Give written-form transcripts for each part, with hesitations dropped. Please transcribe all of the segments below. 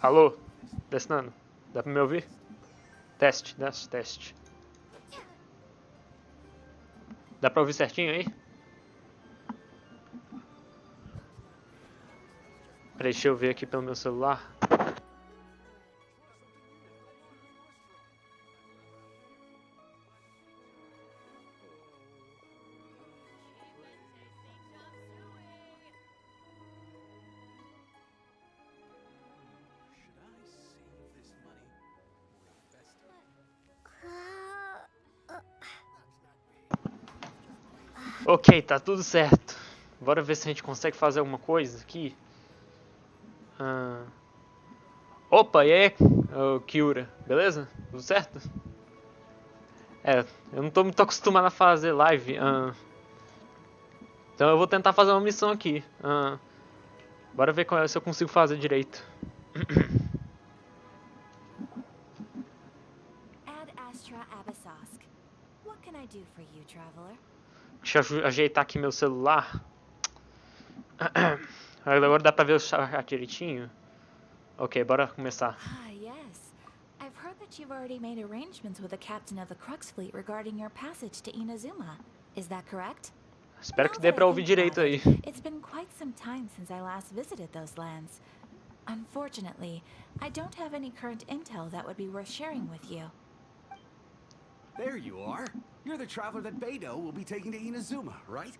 Alô? Testando. Dá pra me ouvir? Teste, teste. Dá pra ouvir certinho aí? Peraí, deixa eu ver aqui pelo meu celular. Ok, tá tudo certo. Bora ver se a gente consegue fazer alguma coisa aqui. Opa, e aí, Kyura, beleza? Tudo certo? Eu não tô muito acostumado a fazer live. Então eu vou tentar fazer uma missão aqui. Bora ver se eu consigo fazer direito. Deixa eu ajeitar aqui meu celular. Agora dá pra ver o chat direitinho. Ok, bora começar. Yes. I've heard that you've already made arrangements with the captain of the Crux fleet regarding your passage to Inazuma. Is that correct? Espero que dê pra ouvir direito aí. It's been quite some time since I last visited those lands. Unfortunately, I don't have any current intel that would be worth sharing with you. There you are. You're the traveler that Beidou will be taking to Inazuma, right?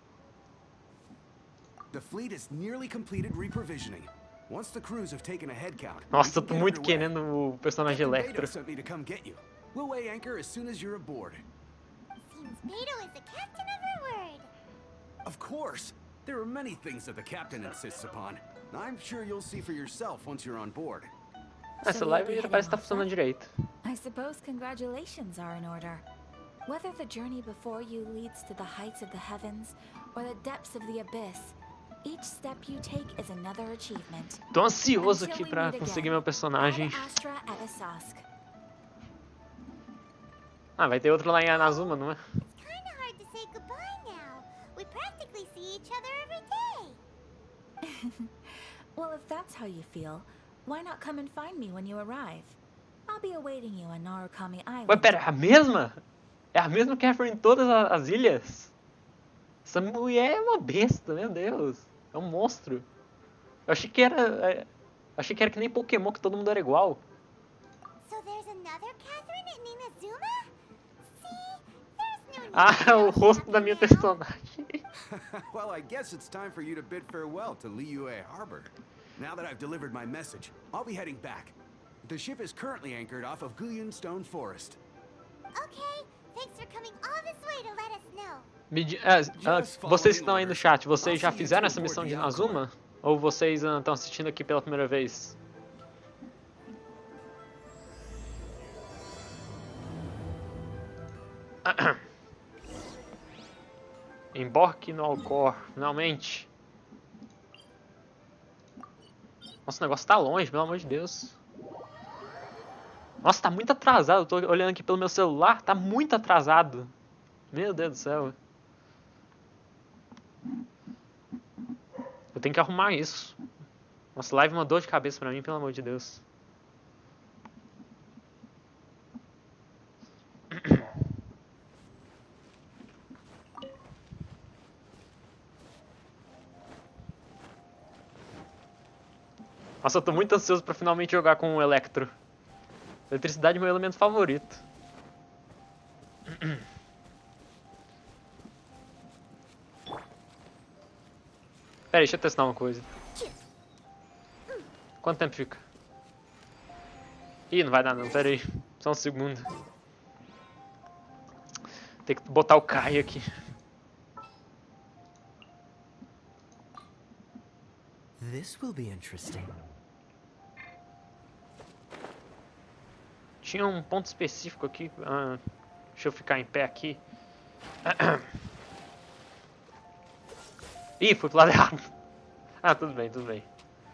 The fleet is nearly completed reprovisioning. Once the crews have taken a head count. Nossa, eu tô muito querendo o personagem Electro. Sent me to come get you. We'll weigh anchor as soon as you're aboard. Seems Beidou is the captain of her word. Of course. There are many things that the captain insists upon. I'm sure you'll see for yourself once you're on board. Essa live já parece que tá funcionando direito. I suppose congratulations are in order. Whether the journey before you leads to the heights of the heavens or the depths of the abyss, each step you take is another achievement. Tô ansioso aqui pra conseguir meu personagem. Vai ter outro lá em Inazuma, não é? It's kind of hard to say goodbye now. We practically see each other every day. Well, if that's how you feel, why not come and find me when you arrive? I'll be awaiting you on Narukami Island. Ué, pera, é a mesma? É a mesma que em todas as ilhas? Essa mulher é uma besta, meu Deus. É um monstro. Eu achei que era que nem Pokémon, que todo mundo era igual. So there's another Catherine in Inazuma? See? There's no need O rosto da minha personagem. Well, I guess it's time for you to bid farewell to Liyue Harbor. Now that I've delivered my message, I'll be heading back. The ship is currently anchored off of Guyan Stone Forest. Okay, thanks for coming all this way to let us know. Vocês que estão aí no chat, vocês já fizeram essa missão de Inazuma? Ou vocês estão assistindo aqui pela primeira vez? Embarque no Alcor, finalmente. Nossa, o negócio tá longe, pelo amor de Deus. Nossa, tá muito atrasado. Eu tô olhando aqui pelo meu celular, tá muito atrasado. Meu Deus do céu. Eu tenho que arrumar isso. Nossa, live é uma dor de cabeça pra mim, pelo amor de Deus. Nossa, eu tô muito ansioso pra finalmente jogar com o Electro. Eletricidade é meu elemento favorito. Pera aí, deixa eu testar uma coisa. Quanto tempo fica? Ih, não vai dar não, pera aí. Só um segundo. Tem que botar o Kai aqui. This will be interesting. Tinha um ponto específico aqui. Deixa eu ficar em pé aqui. Ih, fui pro lado errado. Tudo bem, tudo bem.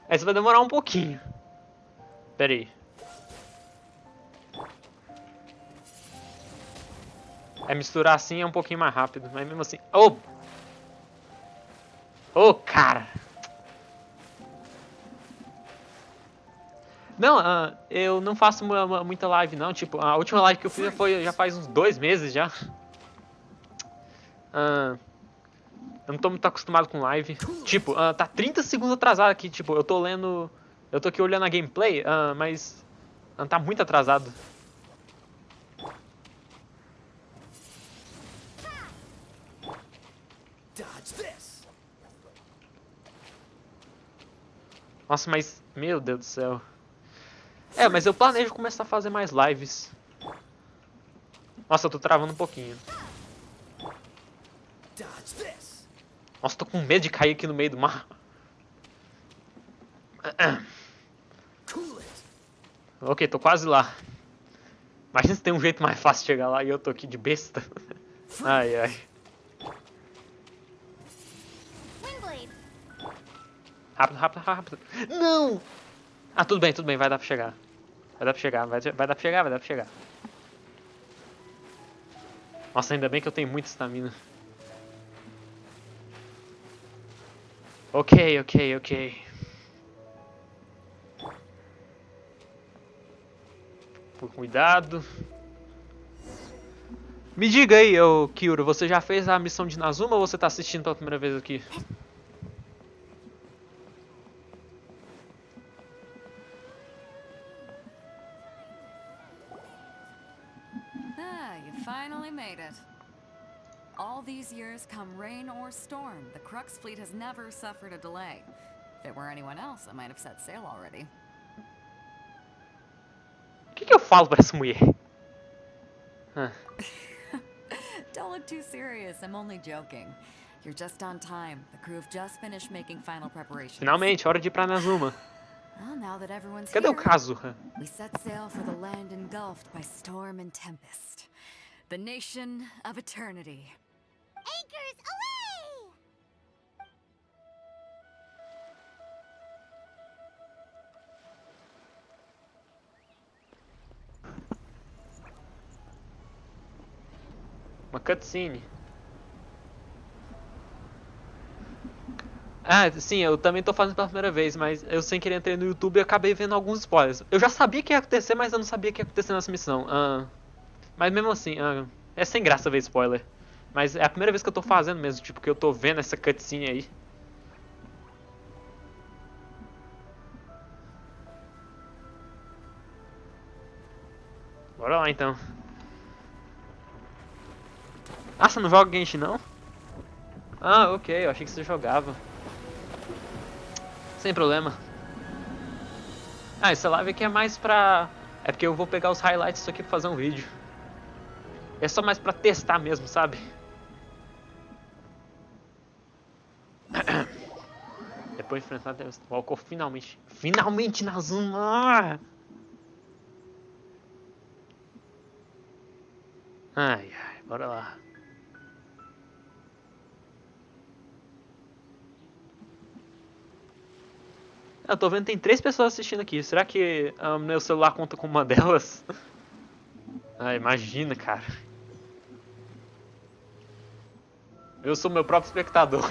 Isso vai demorar um pouquinho. Pera aí. Misturar assim é um pouquinho mais rápido, mas mesmo assim... Cara! Não, eu não faço muita live não, tipo, a última live que eu fiz foi já faz uns 2 meses já. Eu não tô muito acostumado com live. Tipo, tá 30 segundos atrasado aqui, tipo, eu tô aqui olhando a gameplay, mas tá muito atrasado. Nossa, mas, meu Deus do céu. Mas eu planejo começar a fazer mais lives. Nossa, eu tô travando um pouquinho. Nossa, tô com medo de cair aqui no meio do mar. Ok, tô quase lá. Imagina se tem um jeito mais fácil de chegar lá e eu tô aqui de besta. Ai, ai. Rápido, rápido, rápido. Não! Tudo bem, vai dar pra chegar. Vai dar pra chegar, vai dar pra chegar, vai dar pra chegar. Nossa, ainda bem que eu tenho muita estamina. Ok. Por cuidado. Me diga aí, Kyuro, você já fez a missão de Nazuma ou você tá assistindo pela primeira vez aqui? You finally made it. All these years, come rain or storm, the Crux fleet has never suffered a delay. If it were anyone else, I might have set sail already. O que eu falo pra essa mulher? Don't look too serious, I'm only joking. You're just on time. The crew have just finished making final preparations. Finalmente, hora de ir pra Nazuma. Well, now that everyone's Cadê o here, Kazuha? we set sail for the land engulfed by storm and tempest. The nation of eternity. Anchors away! Uma cutscene. Sim, eu também tô fazendo pela primeira vez, mas eu sem querer entrei no YouTube e acabei vendo alguns spoilers. Eu já sabia que ia acontecer, mas eu não sabia que ia acontecer nessa missão. Mas mesmo assim, é sem graça ver spoiler. Mas é a primeira vez que eu tô fazendo mesmo, tipo, que eu tô vendo essa cutscene aí. Bora lá então. Você não joga Genshin não? Ok, eu achei que você jogava. Sem problema. Essa live aqui é mais pra... É porque eu vou pegar os highlights disso aqui pra fazer um vídeo. É só mais pra testar mesmo, sabe? Depois de enfrentar o Walker finalmente. Finalmente Nazuma! Ai, bora lá. Eu tô vendo que tem 3 pessoas assistindo aqui. Será que meu celular conta com uma delas? Imagina, cara. Eu sou meu próprio espectador.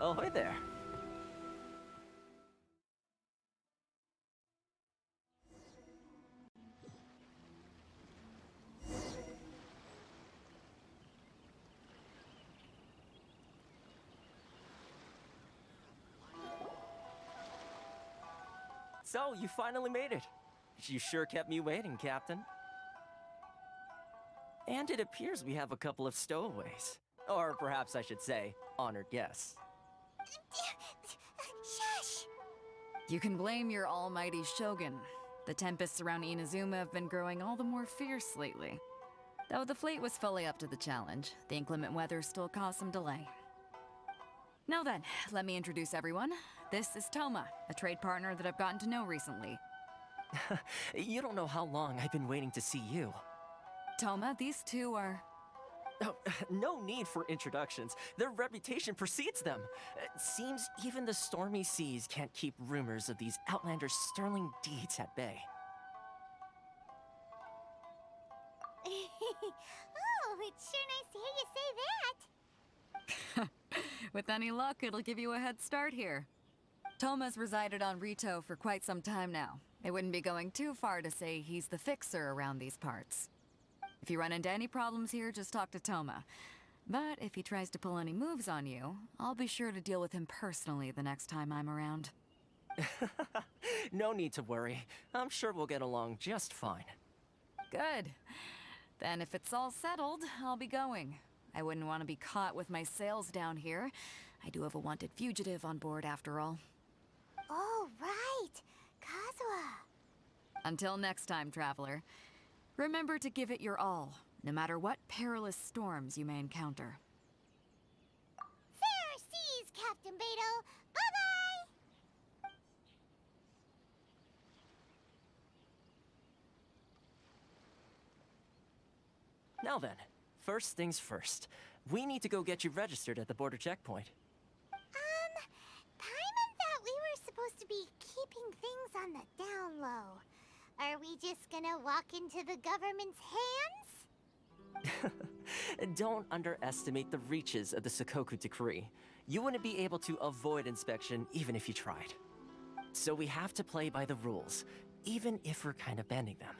Oh, hi there. So, you finally made it. You sure kept me waiting, Captain. And it appears we have a couple of stowaways. Or perhaps I should say, honored guests. Shush! You can blame your almighty Shogun. The tempests around Inazuma have been growing all the more fierce lately. Though the fleet was fully up to the challenge, the inclement weather still caused some delay. Now then, let me introduce everyone. This is Toma, a trade partner that I've gotten to know recently. You don't know how long I've been waiting to see you. Toma, these two are... Oh, no need for introductions. Their reputation precedes them. Seems even the stormy seas can't keep rumors of these outlanders' sterling deeds at bay. Oh, it's sure nice to hear you say that. With any luck, it'll give you a head start here. Toma's resided on Rito for quite some time now. It wouldn't be going too far to say he's the fixer around these parts. If you run into any problems here, just talk to Toma. But if he tries to pull any moves on you, I'll be sure to deal with him personally the next time I'm around. No need to worry. I'm sure we'll get along just fine. Good. Then if it's all settled, I'll be going. I wouldn't want to be caught with my sails down here. I do have a wanted fugitive on board after all. Oh, right. Kazuha. Until next time, traveler. Remember to give it your all, no matter what perilous storms you may encounter. Fair seas, Captain Beidou. Bye-bye. Now then, first things first. We need to go get you registered at the border checkpoint. Paimon thought we were supposed to be keeping things on the down low. Are we just gonna walk into the government's hands? Don't underestimate the reaches of the Sakoku decree. You wouldn't be able to avoid inspection even if you tried. So we have to play by the rules, even if we're kind of bending them.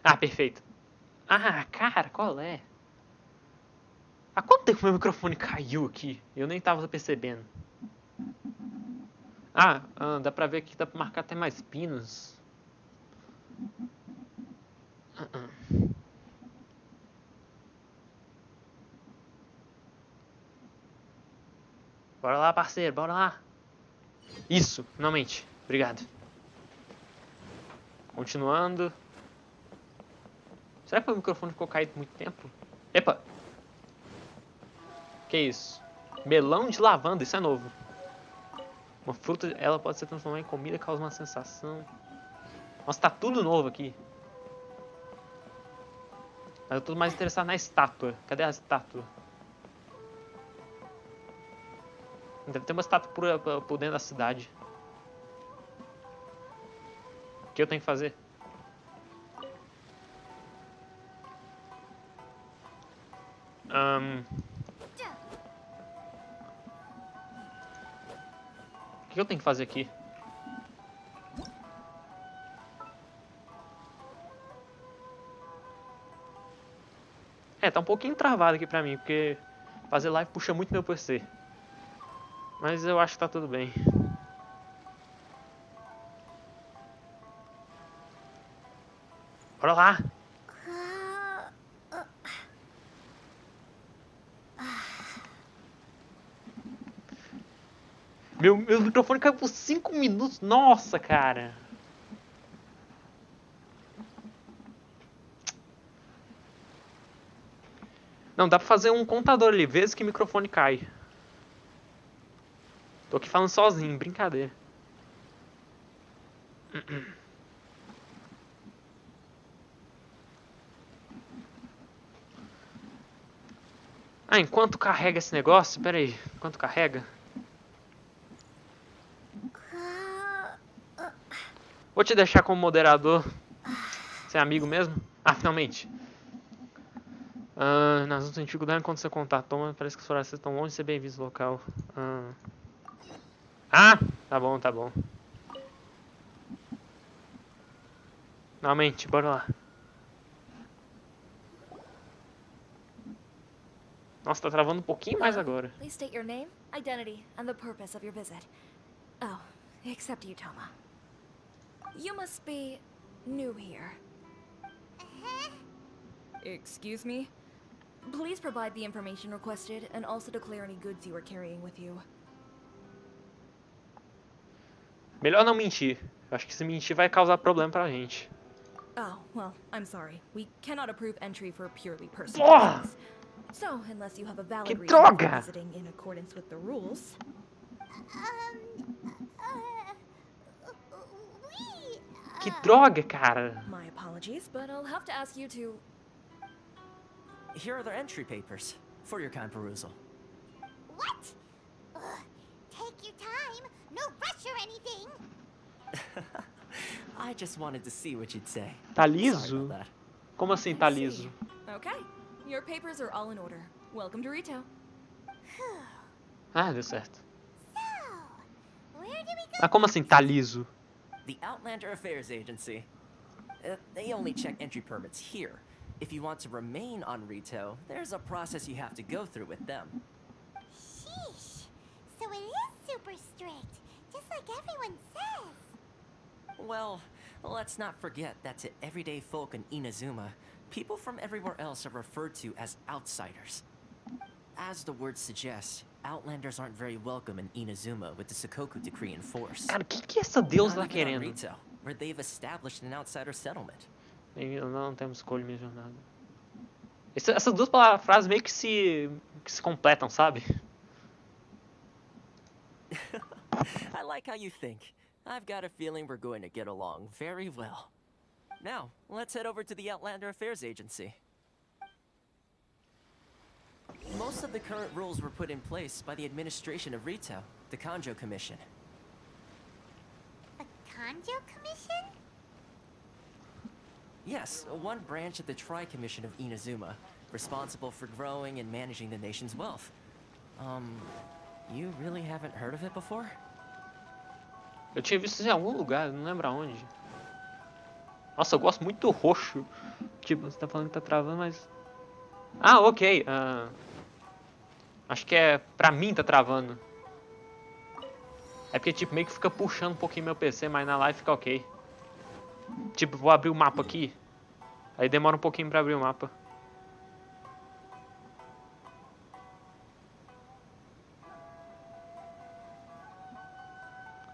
Ah, perfeito. Ah, cara, qual é? Há quanto tempo meu microfone caiu aqui? Eu nem tava percebendo. Dá pra ver aqui, dá pra marcar até mais pinos. Bora lá, parceiro, bora lá. Isso, finalmente. Obrigado. Continuando. Será que o microfone ficou caído por muito tempo? Epa! Que isso? Melão de lavanda, isso é novo. Uma fruta, ela pode ser transformada em comida, causa uma sensação. Nossa, tá tudo novo aqui. Mas eu tô mais interessado na estátua. Cadê a estátua? Deve ter uma estátua por dentro da cidade. O que eu tenho que fazer? O que eu tenho que fazer aqui? Tá um pouquinho travado aqui pra mim, porque fazer live puxa muito meu PC. Mas eu acho que tá tudo bem. Bora lá! Meu microfone caiu por 5 minutos. Nossa, cara. Não, dá pra fazer um contador ali, vezes que o microfone cai. Tô aqui falando sozinho, brincadeira. Ah, enquanto carrega esse negócio, pera aí, enquanto carrega. Vou te deixar como moderador. Você é amigo mesmo? Ah, finalmente. Nas outras dificuldades quando você contar toma, parece que os florestas estão longe de ser bem-vindos no local. Tá bom, tá bom. Finalmente, bora lá. Nossa, tá travando um pouquinho mais agora. Please state your name, identity, and the purpose of your visit. Oh, except you, Toma. You must be new here. Excuse me? Please provide the information requested and also declare any goods you are carrying with you. Melhor não mentir. Eu acho que se mentir vai causar problema pra gente. Oh, well, I'm sorry. We cannot approve entry for purely personal Porra! reasons. So, unless you have a Que valid reason droga! for visiting in accordance with the rules. Que droga, cara. My apologies, but I'll have to ask you to... Here are their entry papers for your kind perusal. What? Ugh, take your time. No rush or anything. I just wanted to see what you'd say. Tá Sorry liso? about that. Como assim tá liso? Okay, your papers are all in order. Welcome to Rito. Ah, deu certo. So, where do we go? Mas como assim tá liso? The Outlander Affairs Agency. They only check entry permits here. If you want to remain on Rito, there's a process you have to go through with them. Sheesh. So it is super strict, just like everyone says. Well, let's not forget that to everyday folk in Inazuma, people from everywhere else are referred to as outsiders. As the word suggests, Outlanders aren't very welcome in Inazuma with the Sakoku decree in force. Cara, o que essa deusa tá Not even on querendo? Rito, where they've established an outsider settlement. Não temos escolha em minha jornada. Essas duas frases meio que se completam, sabe? I like how you think. I've got a feeling we're going to get along very well. Now, let's head over to the Outlander Affairs Agency. Most of the current rules were put in place by the administration of Rito, the Kanjo Commission. A Kanjo Commission? Yes, one branch of the Tri-Commission of Inazuma, responsible for growing and managing the nation's wealth. You really haven't heard of it before? Eu tinha visto isso em algum lugar, não lembro aonde. Nossa, eu gosto muito do roxo. Tipo, você tá falando que tá travando, mas... Ah, ok. Acho que é... Pra mim tá travando. É porque, tipo, meio que fica puxando um pouquinho meu PC, mas na live fica ok. Tipo, vou abrir o mapa aqui. Aí demora um pouquinho pra abrir o mapa.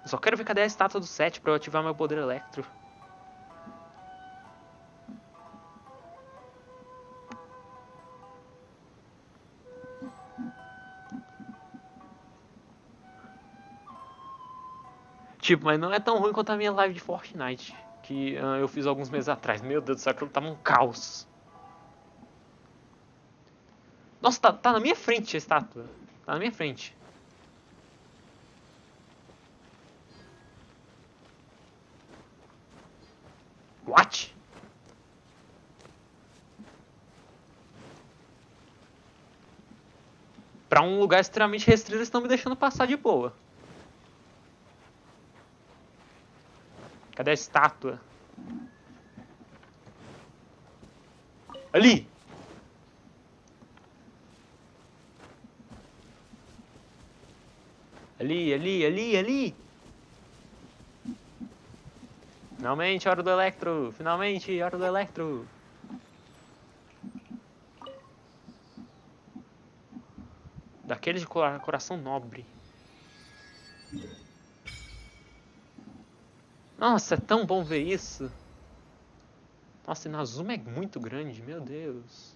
Eu só quero ver cadê a estátua do 7 pra eu ativar meu poder electro. Tipo, mas não é tão ruim quanto a minha live de Fortnite. Que eu fiz alguns meses atrás. Meu Deus do céu, aquilo tava um caos. Nossa, tá na minha frente a estátua. Tá na minha frente. What? Pra um lugar extremamente restrito, eles estão me deixando passar de boa. Cadê a estátua? Ali! Ali! Finalmente, hora do electro! Finalmente, hora do electro! Daqueles de coração nobre. Nossa, é tão bom ver isso. Nossa, Inazuma é muito grande, meu Deus.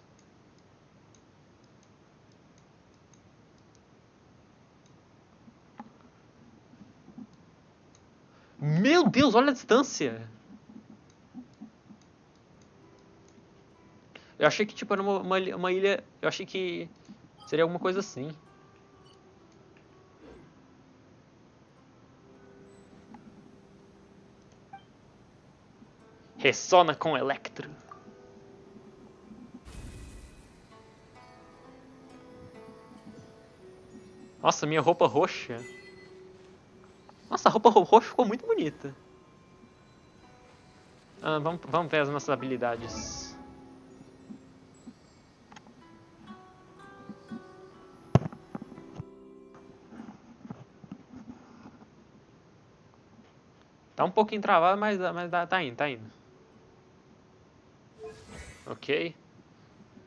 Meu Deus, olha a distância. Eu achei que tipo era uma ilha. Eu achei que seria alguma coisa assim. Ressona com Electro. Nossa, minha roupa roxa. Nossa, a roupa roxa ficou muito bonita. Vamos ver as nossas habilidades. Tá um pouquinho travado, mas tá indo, tá indo. Ok.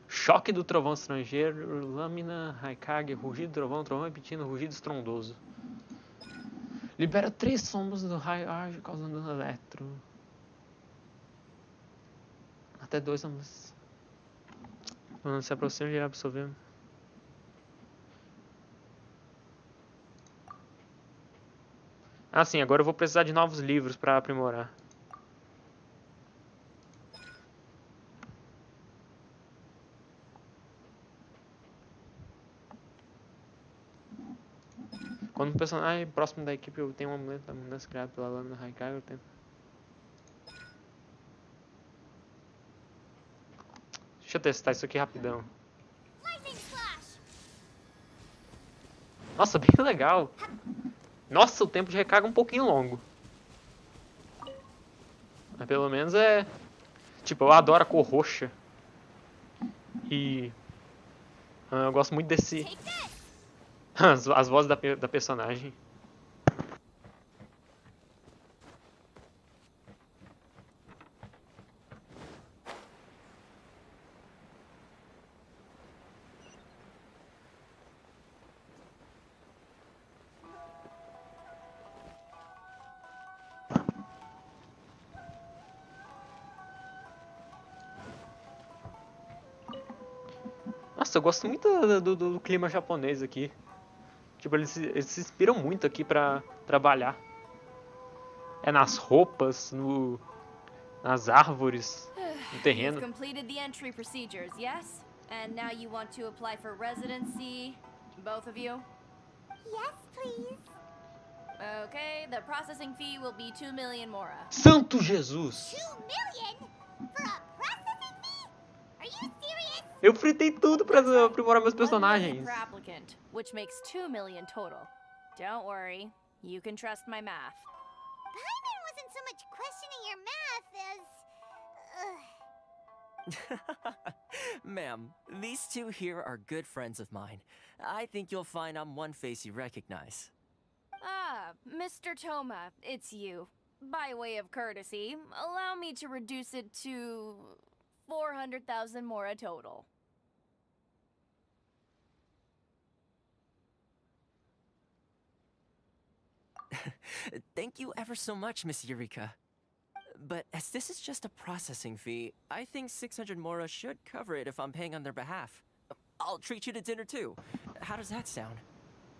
Choque do trovão estrangeiro, lâmina, Raikage, rugido do trovão, trovão repetindo, rugido estrondoso. Libera 3 sombras do raio ágil, causando dano eletro. Até 2 sombras. Quando se aproxima, ele absorver. Ah, sim, agora eu vou precisar de novos livros pra aprimorar. Quando um personagem próximo da equipe eu tenho uma amuleto da mudança criada pela lâmina Raikage, eu tenho... Deixa eu testar isso aqui rapidão. Nossa, bem legal. Nossa, o tempo de recarga é um pouquinho longo. Mas pelo menos é... Tipo, eu adoro a cor roxa. E... eu gosto muito desse... as vozes da personagem. Nossa, eu gosto muito do clima japonês aqui. Tipo, eles se inspiram muito aqui pra trabalhar. É nas roupas, nas árvores, no terreno. You've completed the entry procedures, yes? And now you want to apply for residency, both of you? Yes, please. Okay, the processing fee will be 2 million mora. Santo Jesus! 2 million? For a processing fee? Are you serious? Eu fritei tudo pra aprimorar meus 1 million personagens. per applicant, which makes 2 million total. Don't worry, you can trust my math. Paimon wasn't so much questioning your math as... Ma'am, these two here are good friends of mine. I think you'll find I'm one face you recognize. Ah, Mr. Toma, it's you. By way of courtesy, allow me to reduce it to 400,000 mora total. Thank you ever so much, Miss Eureka. But as this is just a processing fee, I think 600 mora should cover it if I'm paying on their behalf. I'll treat you to dinner too. How does that sound?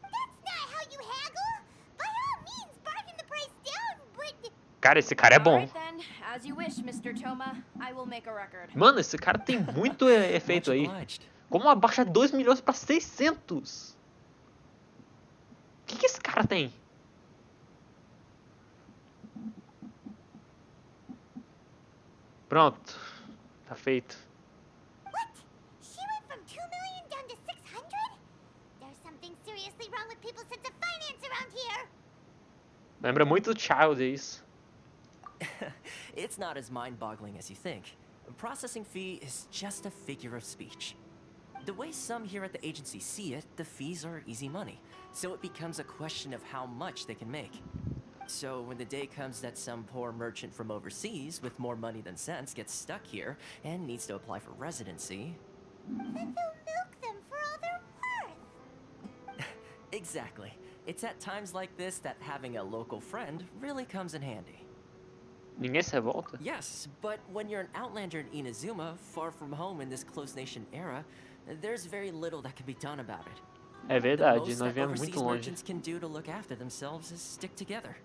That's not how you haggle! By all means, bargain the price down, but... Cara, esse cara é bom. Alright then, as you wish, Mr. Toma. I will make a record. Mano, esse cara tem muito efeito Much aí. obliged. Como abaixa 2 milhões pra 600? O que esse cara tem? Pronto. Tá feito. What? She went from 2 million down to 600? There's something seriously wrong with people's sense of finance around here! Lembra muito do Child, é isso. It's not as mind-boggling as you think. Processing fee is just a figure of speech. The way some here at the agency see it, the fees are easy money, so it becomes a question of how much they can make. So when the day comes that some poor merchant from overseas with more money than sense gets stuck here and needs to apply for residency... Then they'll milk them for all they're worth! Exactly. It's at times like this that having a local friend really comes in handy. Ninguém se revolta? Yes, but when you're an outlander in Inazuma, far from home in this close nation era, there's very little that can be done about it. É The verdade, most nós that viemos muito overseas longe. merchants can do to look after themselves is stick together.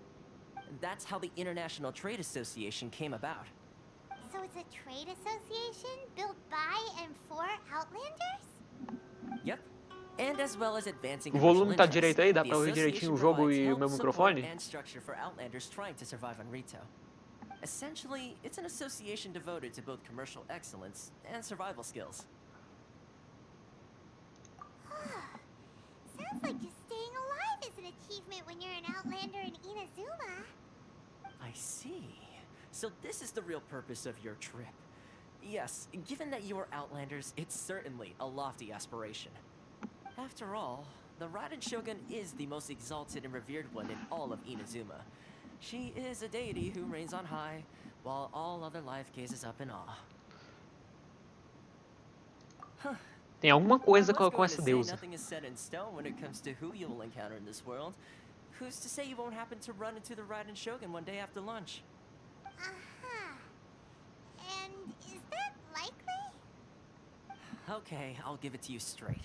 That's how the International Trade Association came about. So it's a trade association built by and for Outlanders? Yep. And as well as advancing O volume tá commercial direito aí? Dá interests, pra ouvir the direitinho o association jogo provides e o help, meu support, microfone? and structure for Outlanders trying to survive on Rito. Essentially, it's an association devoted to both commercial excellence and survival skills. Sounds like just staying alive is an achievement when you're an Outlander in Inazuma. I see. So this is the real purpose of your trip. Yes, given that you are Outlanders, it's certainly a lofty aspiration. After all, the Raiden Shogun is the most exalted and revered one in all of Inazuma. She is a deity who reigns on high, while all other life gazes up in awe. Tem alguma coisa I was com going essa to say deusa. nothing is set in stone when it comes to who you will encounter in this world. Who's to say you won't happen to run into the Raiden Shogun one day after lunch? Uh-huh. And is that likely? Okay, I'll give it to you straight.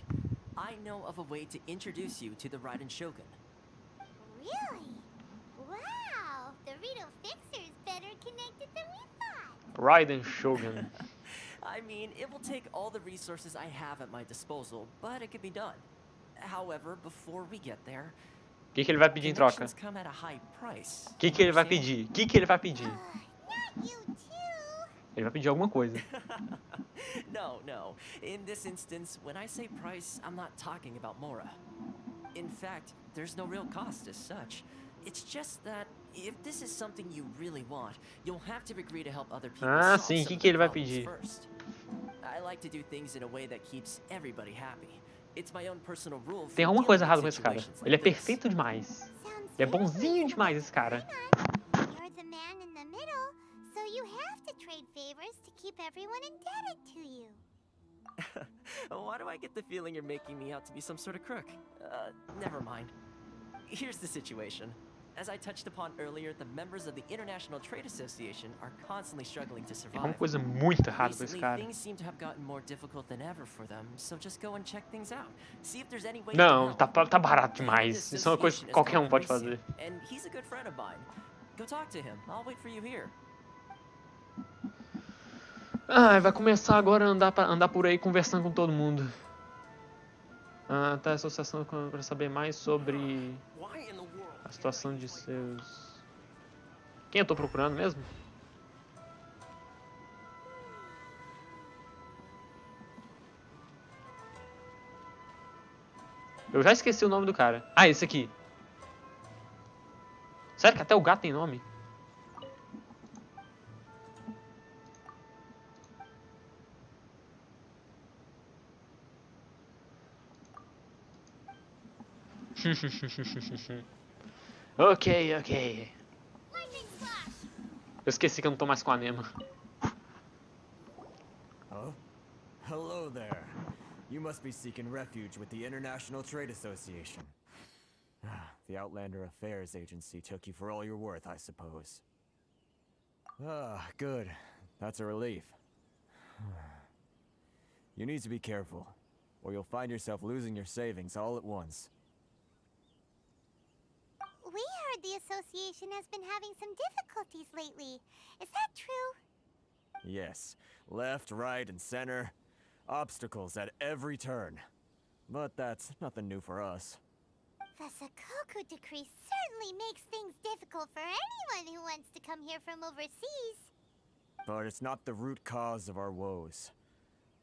I know of a way to introduce you to the Raiden Shogun. Really? Wow! The Rito Fixer is better connected than we thought. Raiden Shogun. I mean, it will take all the resources I have at my disposal, but it can be done. However, before we get there, O que ele vai pedir em troca? connections come at a high price. O que ele vai Understand? pedir? O que ele vai pedir? Not you too. Ele vai pedir alguma coisa. No. In this instance, when I say price, I'm not talking about Mora. In fact, there's no real cost as such. It's just that if this is something you really want, you'll have to agree to help other people Ah, solve sim, some o of que the ele vai problems pedir? first. I like to do things in a way that keeps everybody happy. It's my own personal rule for Tem alguma dealing coisa with errada com esse cara. situations Ele é like this. perfeito demais. Sounds Ele é very bonzinho reasonable. demais, esse cara. Why not? You're the man in the middle, so you have to trade favors to keep everyone indebted to you. Why do I get the feeling you're making me out to be some sort of crook? Never mind. Here's the situation. As I touched upon earlier, the members of the International Trade Association are constantly struggling to Tem survive. alguma coisa muito errada com esse Recently, cara. things seem to have gotten more difficult than ever for them, so just go and check things out. See if there's any way you Não, can help. tá barato The head of demais. the Isso é uma coisa association que is qualquer called um pode Mauricio, fazer. and he's a good friend of mine. Go talk to him. I'll wait for you here. Ah, vai começar agora a andar por aí conversando com todo mundo. Ah, tá, a associação para saber mais sobre Why in the world? a situação de seus... Quem eu tô procurando mesmo? Eu já esqueci o nome do cara. Ah, esse aqui. Sério que até o gato tem nome? Ok. Eu esqueci que eu não tô mais com a Nema. Oh? Hello there. You must be seeking refuge with the International Trade Association. The Outlander Affairs Agency took you for all you're worth, I suppose. Ah, good. That's a relief. You need to be careful, or you'll find yourself losing your savings all at once. We heard the association has been having some difficulties lately. Is that true? Yes, left, right, and center. Obstacles at every turn. But that's nothing new for us. The Sakoku decree certainly makes things difficult for anyone who wants to come here from overseas. But it's not the root cause of our woes.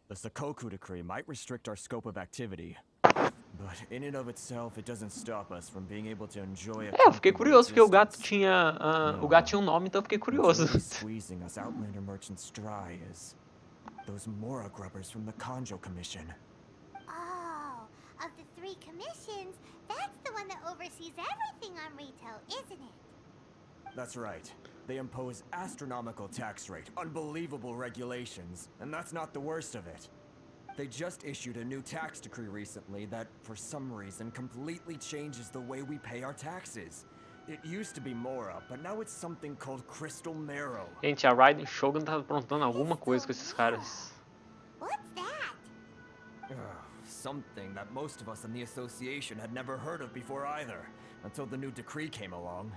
The Sakoku decree might restrict our scope of activity. But in and of itself, it doesn't stop us from being able to enjoy a Eu fiquei curioso porque o gato existence. tinha o gato tinha um nome, então eu fiquei curioso. What's really squeezing us Outlander merchants dry is those Mora grubbers from the Kanjo Commission. Oh, of the three commissions, that's the one that oversees everything on retail, isn't it? That's right. They impose astronomical tax rate, unbelievable regulations, and that's not the worst of it. They just issued a new tax decree recently that, for some reason, completely changes the way we pay our taxes. It used to be Mora, but now it's something called Crystal Marrow. Gente, a Raiden Shogun tá aprontando alguma coisa com esses caras. What's that? Something that most of us in the association had never heard of before either, until the new decree came along.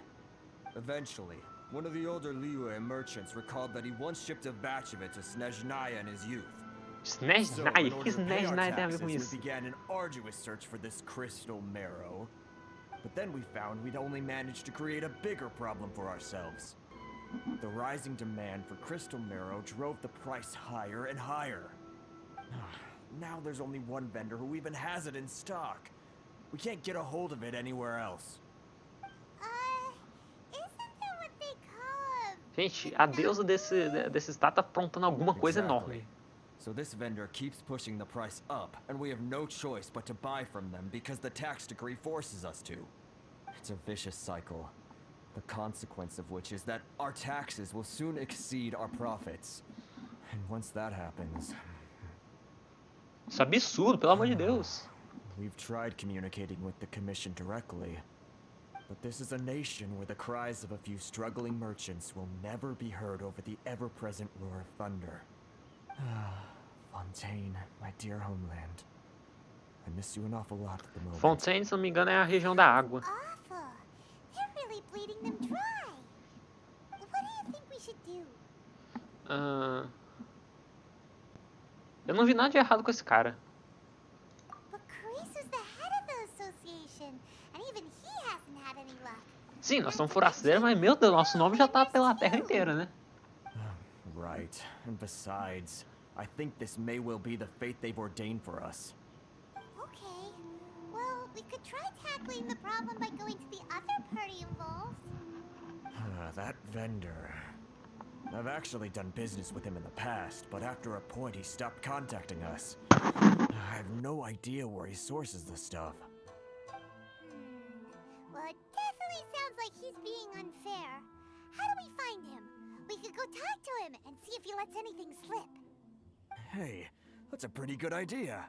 Eventually, one of the older Liyue merchants recalled that he once shipped a batch of it to Snezhnaya in his youth. Snezhnaya? O que Snezhnaya tem a ver com We isso? began an arduous search for this crystal marrow. But then we found we'd only managed to create a bigger problem for ourselves. The rising demand for crystal marrow drove the price higher and higher. Now there's only one vendor who even has it in stock. We can't get a hold of it anywhere else. Isn't that what they call Gente, a deusa desse estado tá aprontando alguma coisa enorme. So this vendor keeps pushing the price up, and we have no choice but to buy from them because the tax decree forces us to. It's a vicious cycle, the consequence of which is that our taxes will soon exceed our profits. And once that happens... Isso é absurdo, pelo amor de Deus. We've tried communicating with the commission directly, but this is a nation where the cries of a few struggling merchants will never be heard over the ever-present roar of thunder. Fontaine, my dear homeland. I miss you an awful lot at the moment. Fontaine, se não me engano, é a região da água. awful? They're really bleeding them dry. What do you think we should do? Eu não vi nada de errado com esse cara. But Carice is the head of the association, and even he hasn't had any luck. Sim, nós somos forasteiros, mas meu Deus, nosso nome já tá pela terra inteira, né? Right. And besides, I think this may well be the fate they've ordained for us. Okay. Well, we could try tackling the problem by going to the other party involved. That vendor. I've actually done business with him in the past, but after a point he stopped contacting us. I have no idea where he sources the stuff. Well, it definitely sounds like he's being unfair. How do we find him? We could go talk to him and see if he lets anything slip. Hey, that's a pretty good idea.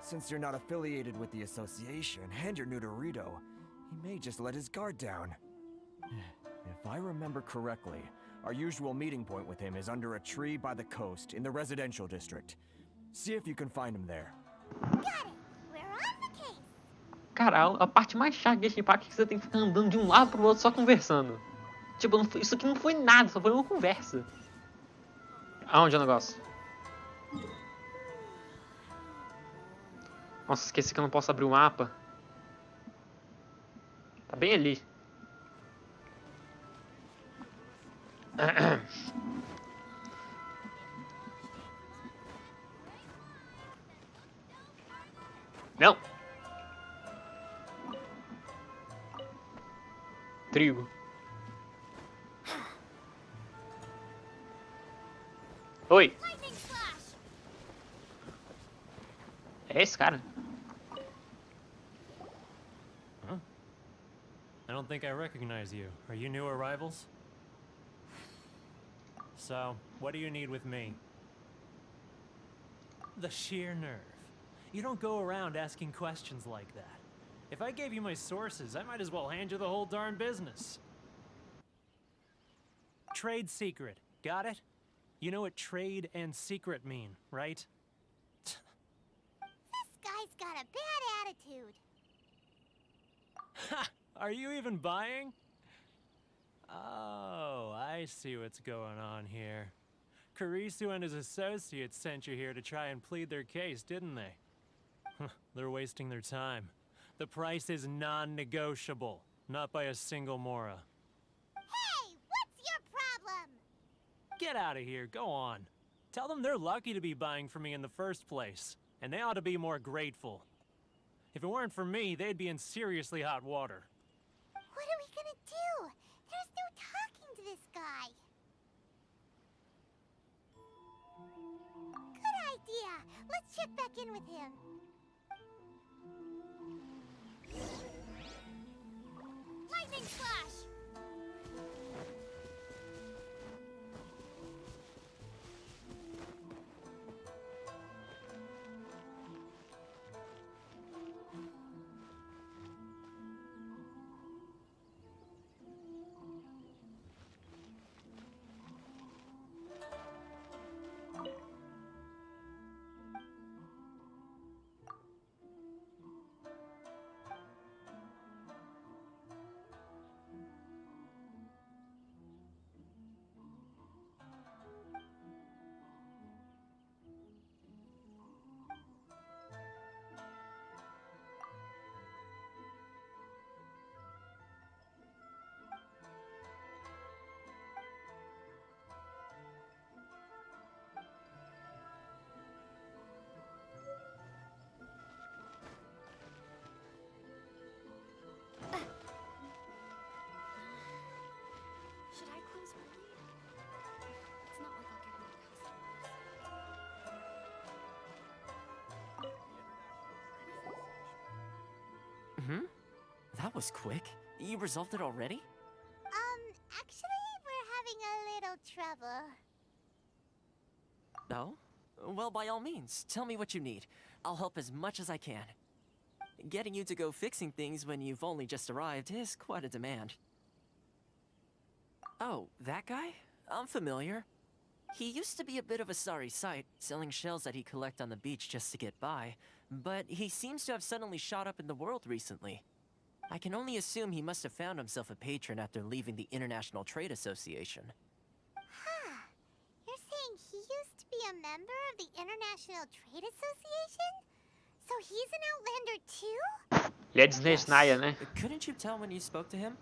Since you're not affiliated with the association and you're new to Rito, he may just let his guard down. If I remember correctly, our usual meeting point with him is under a tree by the coast in the residential district. See if you can find him there. Got it. We're on the case. Cara, a parte mais chata de Genshin Impact é que você tem que ficar andando de um lado pro outro só conversando. Tipo, isso aqui não foi nada, só foi uma conversa. Aonde é o negócio? Nossa, esqueci que eu não posso abrir o mapa. Tá bem ali. Não! Trigo. Oi! É esse cara? Huh? I don't think I recognize you. Are you new arrivals? So, what do you need with me? The sheer nerve. You don't go around asking questions like that. If I gave you my sources, I might as well hand you the whole darn business. Trade secret. Got it? You know what trade and secret mean, right? This guy's got a bad attitude. Ha! Are you even buying? Oh, I see what's going on here. Karisu and his associates sent you here to try and plead their case, didn't they? They're wasting their time. The price is non-negotiable, not by a single Mora. Hey, what's your problem? Get out of here, go on. Tell them they're lucky to be buying from me in the first place, and they ought to be more grateful. If it weren't for me, they'd be in seriously hot water. What are we gonna do? There's no talking to this guy. Good idea. Let's check back in with him. Lightning slash! That was quick. You resolved it already? Actually, we're having a little trouble. No? Well, by all means, tell me what you need. I'll help as much as I can. Getting you to go fixing things when you've only just arrived is quite a demand. Oh, that guy? I'm familiar. He used to be a bit of a sorry sight, selling shells that he collect on the beach just to get by, but he seems to have suddenly shot up in the world recently. I can only assume he must have found himself a patron after leaving the International Trade Association. Huh. You're saying he used to be a member of the International Trade Association? So he's an Outlander too? Ele é Disney, né? Couldn't you tell when you spoke to him?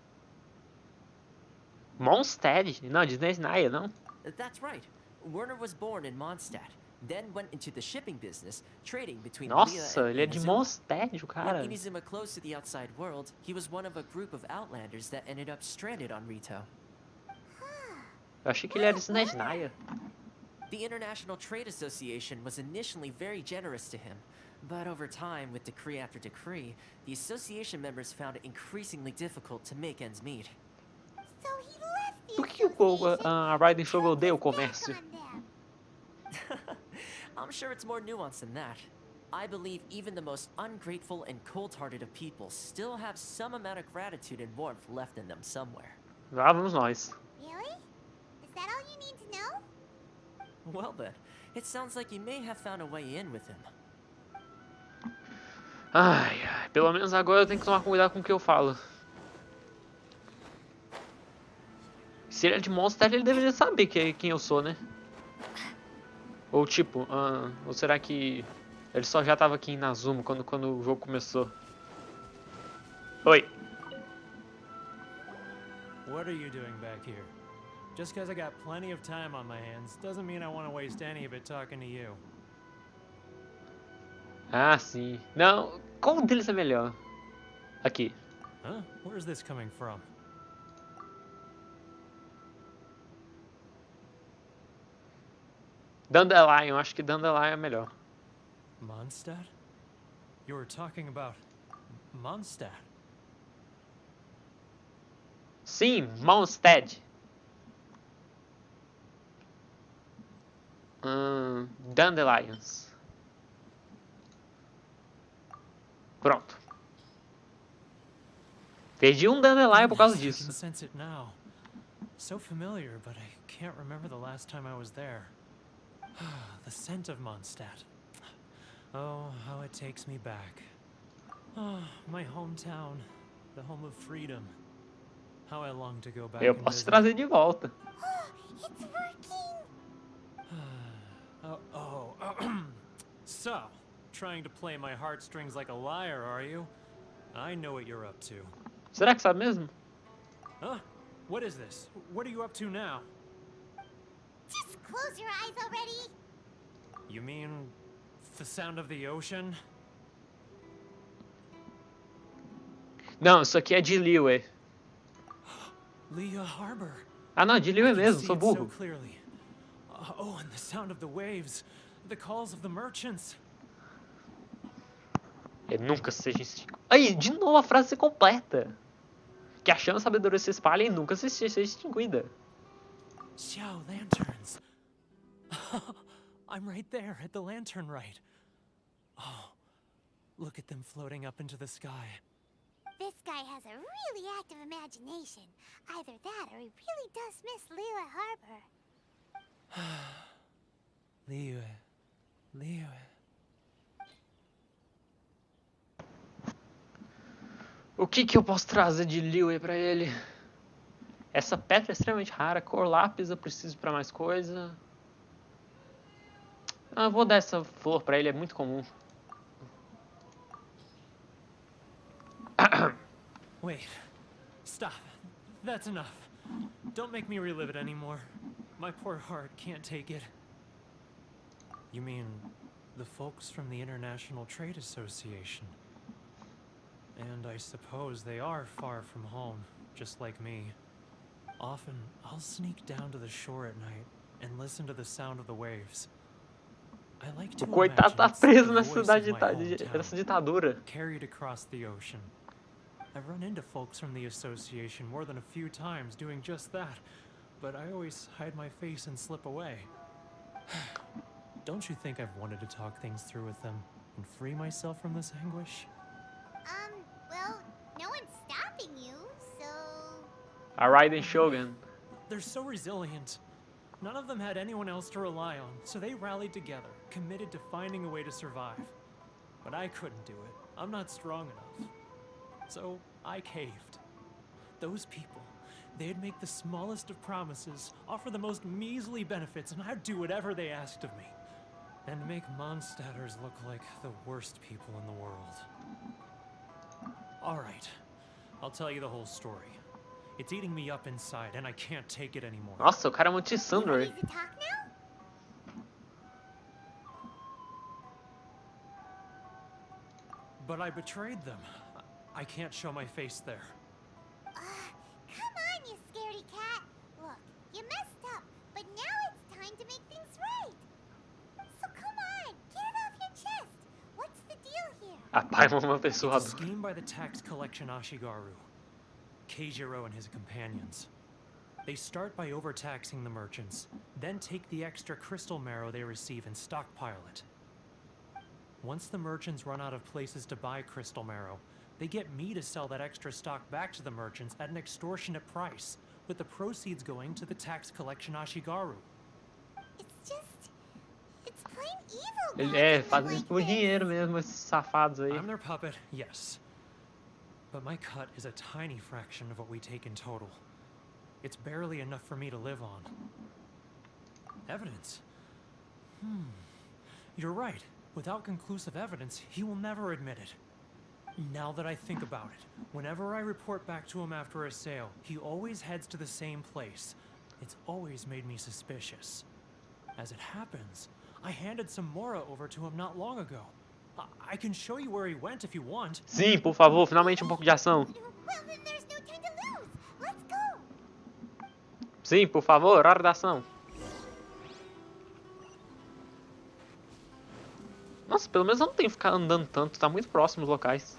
Mondstadt? Não, Disney, não. That's right. Werner was born in Mondstadt, then went into the shipping business, trading between Nossa, Leah and ele é de Inazuma. Mondstadt, o cara. When Inazuma closed to the outside world, he was one of a group of Outlanders that ended up stranded on Rito. Eu achei que ele era Disney. The International Trade Association was initially very generous to him, but over time, with decree after decree, the association members found it increasingly difficult to make ends meet. So he left the Por que a Raiden Shogun odeia o comércio? I'm sure it's more nuanced than that. I believe even the most ungrateful and cold-hearted of people still have some amount of gratitude and warmth left in them somewhere. Lá vamos nós. Really? Is that all you need to know? Well then, it sounds like you may have found a way in with him. Ai, pelo menos agora eu tenho que tomar cuidado com o que eu falo. Se ele é de Mondstadt, ele deveria saber quem eu sou, né? Ou tipo, ou será que ele só já tava aqui em Inazuma quando o jogo começou? Oi. What are you doing back here? Just because I got plenty of time on my hands doesn't mean I want to waste any of it talking to you. Ah, sim. Não, qual deles é melhor? Aqui. Huh? Where's this coming from? Dandelion, acho que Dandelion é melhor. Mondstadt? You were talking about Mondstadt. Sim, Mondstadt. Dandelions. Pronto. Perdi um Dandelion por causa I can disso. sense it now. So familiar, but I can't remember the last time I was there. The scent of Mondstadt. Oh, how it takes me back. Oh, my hometown, the home of freedom. How I long to go back Eu and posso visit. trazer de volta. It's working! So, trying to play my heartstrings like a liar, are you? I know what you're up to. Será que sabe mesmo? Huh? What is this? What are you up to now? Just close your eyes already! You mean the sound of the ocean? Não, isso aqui é de Liyue. Leah Harbor. Ah não, de I Liyue can mesmo, see sou it so burro. clearly. Oh, and the sound of the waves, the calls of the merchants. Nunca seja extinguida. Aí, de novo a frase completa. Que a chama a sabedoria se espalha e nunca seja extinguida. Xiao lanterns. I'm right there at the lantern right. Oh, look at them floating up into the sky. This guy has a really active imagination. Either that or he really does miss Liyue Harbor. Liyue. O que eu posso trazer de Liyue pra ele? Essa pedra é extremamente rara. Cor lápis eu preciso pra mais coisa. Ah, eu vou dar essa flor pra ele, é muito comum. Wait. Stop. That's enough. Don't make me relive it anymore. My poor heart can't take it. You mean the folks from the International Trade Association? And I suppose they are far from home, just like me. Often, I'll sneak down to the shore at night and listen to the sound of the waves. I like to O coitado tá imagine it's preso the nessa voice cidade of my hometown, nessa ditadura. carried across the ocean. I've run into folks from the association more than a few times doing just that, but I always hide my face and slip away. Don't you think I've wanted to talk things through with them and free myself from this anguish? Well, no one's stopping you, so... Alright then, Shogun. They're so resilient. None of them had anyone else to rely on, so they rallied together, committed to finding a way to survive. But I couldn't do it. I'm not strong enough. So I caved. Those people, they'd make the smallest of promises, offer the most measly benefits, and I'd do whatever they asked of me. And make Mondstadters look like the worst people in the world. Alright, I'll tell you the whole story. It's eating me up inside, and I can't take it anymore. Nossa, o cara é muito insano, Ready velho. to talk now? But I betrayed them. I can't show my face there. Come on, you scaredy cat. Look, you messed up, but now it's time to make things right. So come on, get it off your chest. What's the deal here? Rapaz, uma It's a pessoa. scheme by the tax collection Ashigaru, Keijiro and his companions. They start by overtaxing the merchants, then take the extra crystal marrow they receive and stockpile it. Once the merchants run out of places to buy crystal marrow, they get me to sell that extra stock back to the merchants at an extortionate price, with the proceeds going to the tax collection Ashigaru. It's plain evil. Ele guys, fazem like isso por this. dinheiro mesmo, esses safados aí. I'm their puppet, yes. But my cut is a tiny fraction of what we take in total. It's barely enough for me to live on. Evidence? You're right. Without conclusive evidence, he will never admit it. Now that I think about it, whenever I report back to him after a sale, he always heads to the same place. It's always made me suspicious. As it happens, I handed some Mora over to him not long ago. I can show you where he went if you want. Sim, por favor, finalmente pouco de ação. Well, then there's no time to lose. Let's go. Sim, por favor, hora da ação. Nossa, pelo menos eu não tenho que ficar andando tanto, tá muito próximo os locais.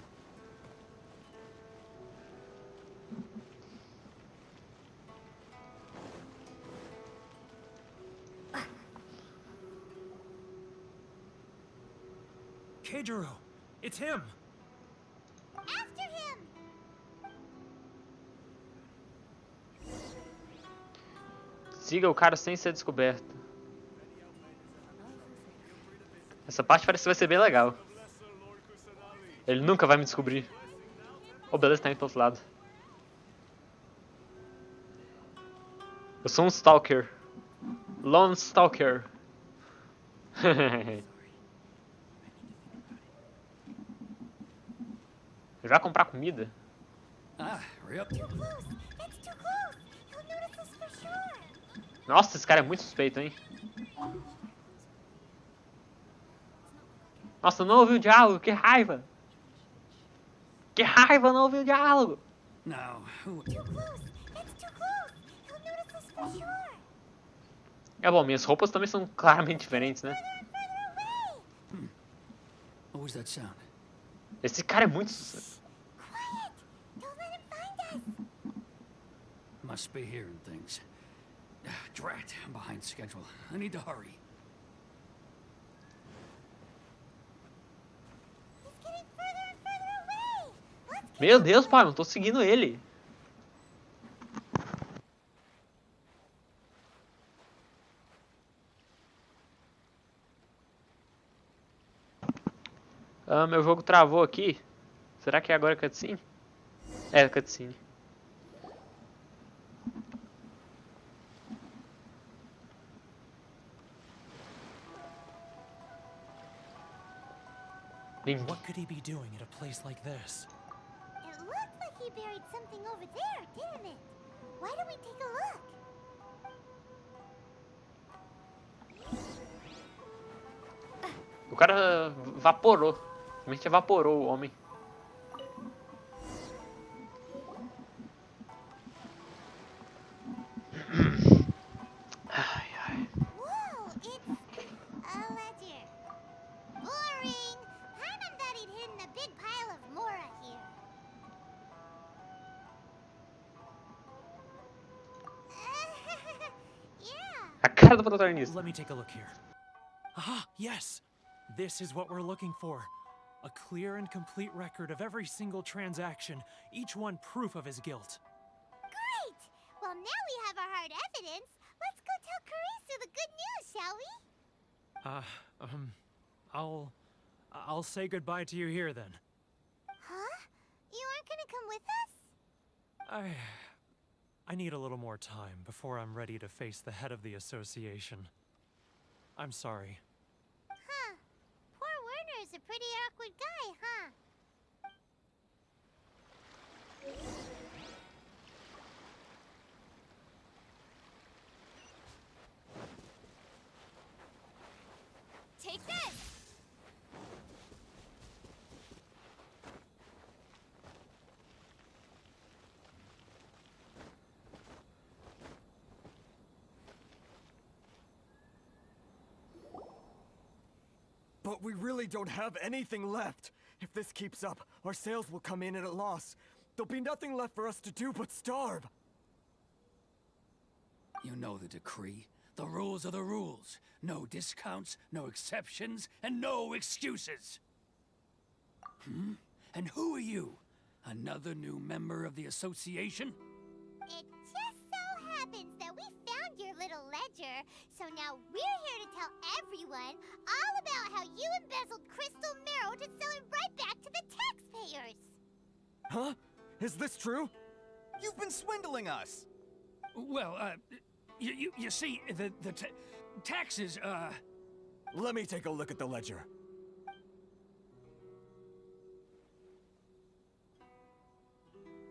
Keijiro, it's him. After him. Siga o cara sem ser descoberto. Essa parte parece que vai ser bem legal. Ele nunca vai me descobrir. Oh, beleza, tá indo pro outro lado. Eu sou um stalker. Lone stalker. Ele vai comprar comida? Hurry up. Too close. That's too close. He'll notice us for sure. Nossa, esse cara é muito suspeito, hein? Nossa, não ouvi o diálogo, que raiva! Que raiva, não ouvi o diálogo! Now, who... Too close. That's too close. He'll notice us for sure. É bom, minhas roupas também são claramente diferentes, né? Further away. What was that sound? Esse cara é muito... Quiet. Don't let him find us. Must be hearing things. Drat, I'm behind schedule. I need to hurry. He's getting further and further away. Let's get Meu Deus, pai, eu tô seguindo ele. Meu jogo travou aqui. Será que é agora cutscene? É, cutscene. What could he be doing at a place like this? It looked like he buried something over there, didn't it? Why don't we take a look? O cara evaporou. Simplesmente evaporou o homem. Ai, ai. Whoa, it's a ledger. Boring. Paimon thought he'd hidden a big pile of Mora here. A cara do protagonista. Let me take a look here. Aha, yes! This is what we're looking for. A clear and complete record of every single transaction, each one proof of his guilt. Great! Well, now we have our hard evidence. Let's go tell Karisu the good news, shall we? I'll say goodbye to you here then. Huh? You aren't gonna come with us? I need a little more time before I'm ready to face the head of the association. I'm sorry. Huh. Poor Werner's a pretty awkward guy, huh? Take this! But we really don't have anything left. If this keeps up, our sales will come in at a loss. There'll be nothing left for us to do but starve. You know the decree. The rules are the rules. No discounts, no exceptions, and no excuses. And who are you? Another new member of the association? It just so happens that we found your little ledger, so now we're here to tell everyone all about how you embezzled crystal marrow to sell it right back to the taxpayers. Huh? Is this true? You've been swindling us! Well, you see, the taxes, Let me take a look at the ledger.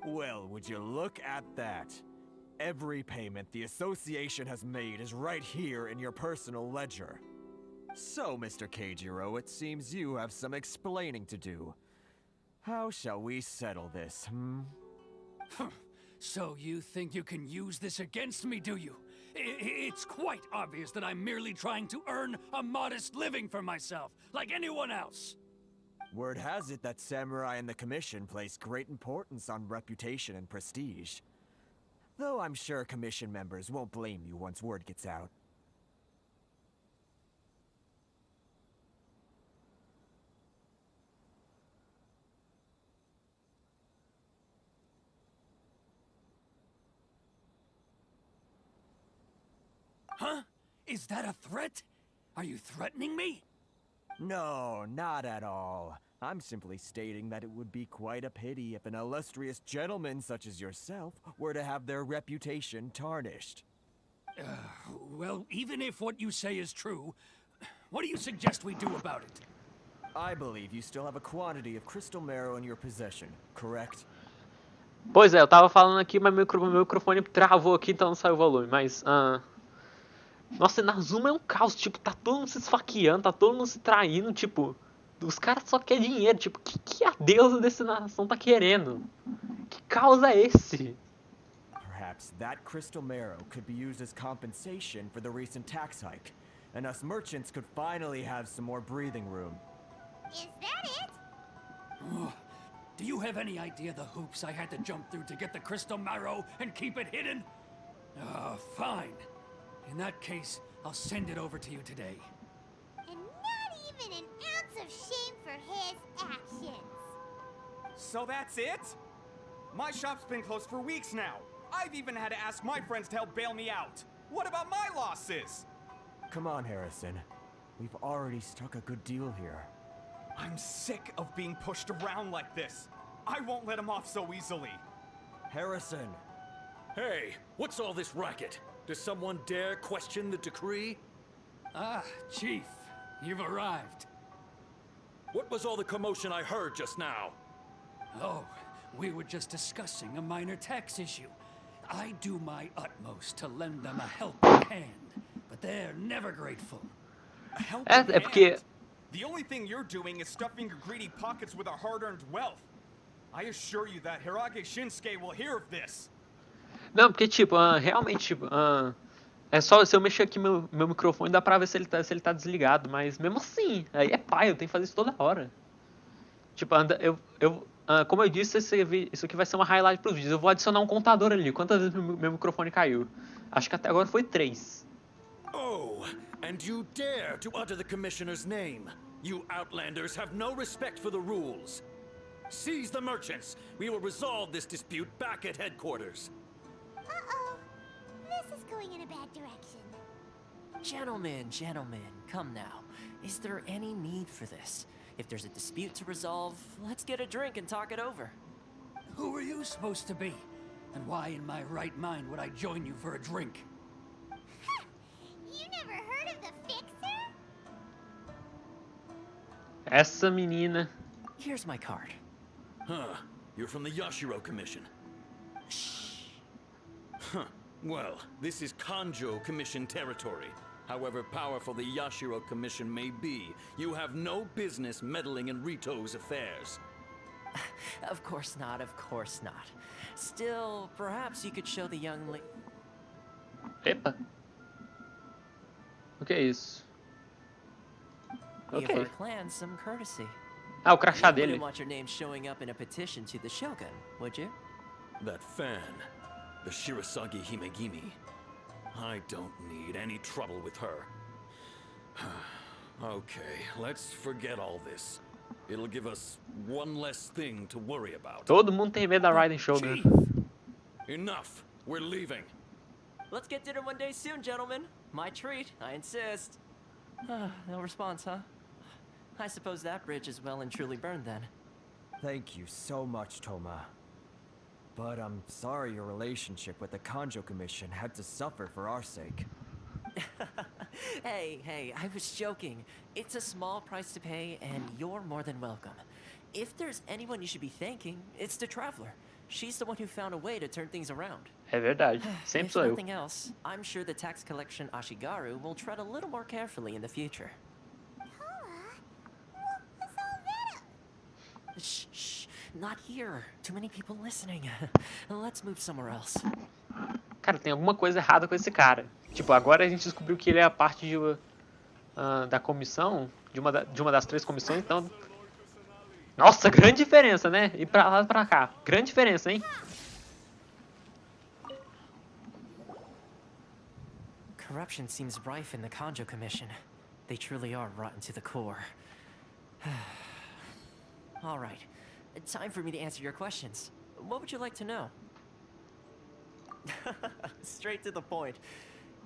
Well, would you look at that? Every payment the association has made is right here in your personal ledger. So, Mr. Keijiro, it seems you have some explaining to do. How shall we settle this, So you think you can use this against me, do you? It's quite obvious that I'm merely trying to earn a modest living for myself, like anyone else. Word has it that samurai and the commission place great importance on reputation and prestige. Though I'm sure commission members won't blame you once word gets out. Huh? Is that a threat? Are you threatening me? No, not at all. I'm simply stating that it would be quite a pity if an illustrious gentleman such as yourself were to have their reputation tarnished. Well, even if what you say is true, what do you suggest we do about it? I believe you still have a quantity of crystal marrow in your possession, correct? Pois é, eu tava falando aqui, mas meu microfone travou aqui, então não saiu o volume, mas... Nossa, Inazuma é um caos, tipo, tá todo mundo se esfaqueando, tá todo mundo se traindo, tipo... Os caras só querem dinheiro, tipo, o que a deusa dessa nação tá querendo? Que caos é esse? Perhaps that crystal marrow could be used as compensation for the recent tax hike, and us merchants could finally have some more breathing room. Is that it? Do you have any idea the hoops I had to jump through to get the crystal marrow and keep it hidden? Fine. In that case, I'll send it over to you today. And not even an ounce of shame for his actions. So that's it? My shop's been closed for weeks now. I've even had to ask my friends to help bail me out. What about my losses? Come on, Harrison. We've already struck a good deal here. I'm sick of being pushed around like this. I won't let him off so easily. Harrison! Hey, what's all this racket? Does someone dare question the decree? Ah, Chief, you've arrived. What was all the commotion I heard just now? Oh, we were just discussing a minor tax issue. I do my utmost to lend them a helping hand, but they're never grateful. A helping É porque... hand? The only thing you're doing is stuffing your greedy pockets with our hard-earned wealth. I assure you that Hirage Shinsuke will hear of this. Não, porque, tipo, realmente, tipo, é só se eu mexer aqui meu microfone, dá pra ver se ele tá desligado, mas mesmo assim, aí é pai, eu tenho que fazer isso toda hora. Tipo, como eu disse, isso aqui vai ser uma highlight pros vídeos. Eu vou adicionar um contador ali, quantas vezes meu microfone caiu. Acho que até agora foi 3. Oh, and you dare to utter the Commissioner's name. You Outlanders have no respect for the rules. Seize the merchants. We will resolve this dispute back at headquarters. Uh-oh. This is going in a bad direction. Gentlemen, come now. Is there any need for this? If there's a dispute to resolve, let's get a drink and talk it over. Who are you supposed to be? And why in my right mind would I join you for a drink? You never heard of the Fixer? Essa menina. Here's my card. Huh. You're from the Yashiro Commission. Shh. Huh. Well, this is Kanjo Commission territory. However powerful the Yashiro Commission may be, you have no business meddling in Rito's affairs. Of course not, of course not. Still, perhaps you could show the young lady... Epa. O que é isso? Give Ok. our clan some courtesy. Ah, o crachá You dele. wouldn't want your name showing up in a petition to the Shogun, would you? That fan, the Shirasagi Himegimi. I don't need any trouble with her. Okay, let's forget all this. It'll give us one less thing to worry about. Todo mundo tem medo da Raiden Shogun. Chief! Enough! We're leaving. Let's get dinner one day soon, gentlemen. My treat, I insist. No response, huh? I suppose that bridge is well and truly burned then. Thank you so much, Toma. But I'm sorry your relationship with the Kanjo Commission had to suffer for our sake. Hey, I was joking. It's a small price to pay, and you're more than welcome. If there's anyone you should be thanking, it's the Traveler. She's the one who found a way to turn things around. É verdade. Sempre If sou eu. nothing else, I'm sure the tax collection Ashigaru will tread a little more carefully in the future. What was all that? Shh, not here. Too many people listening. Let's move somewhere else. Cara, tem alguma coisa errada com esse cara. Tipo, agora a gente descobriu que ele é a parte de, da comissão, de uma das 3 comissões, então... Nossa, grande diferença, né? Ir pra lá e pra cá. Grande diferença, hein? Corruption seems rife in the Kanjo Commission. They truly are rotten to the core. All right, time for me to answer your questions. What would you like to know? Straight to the point.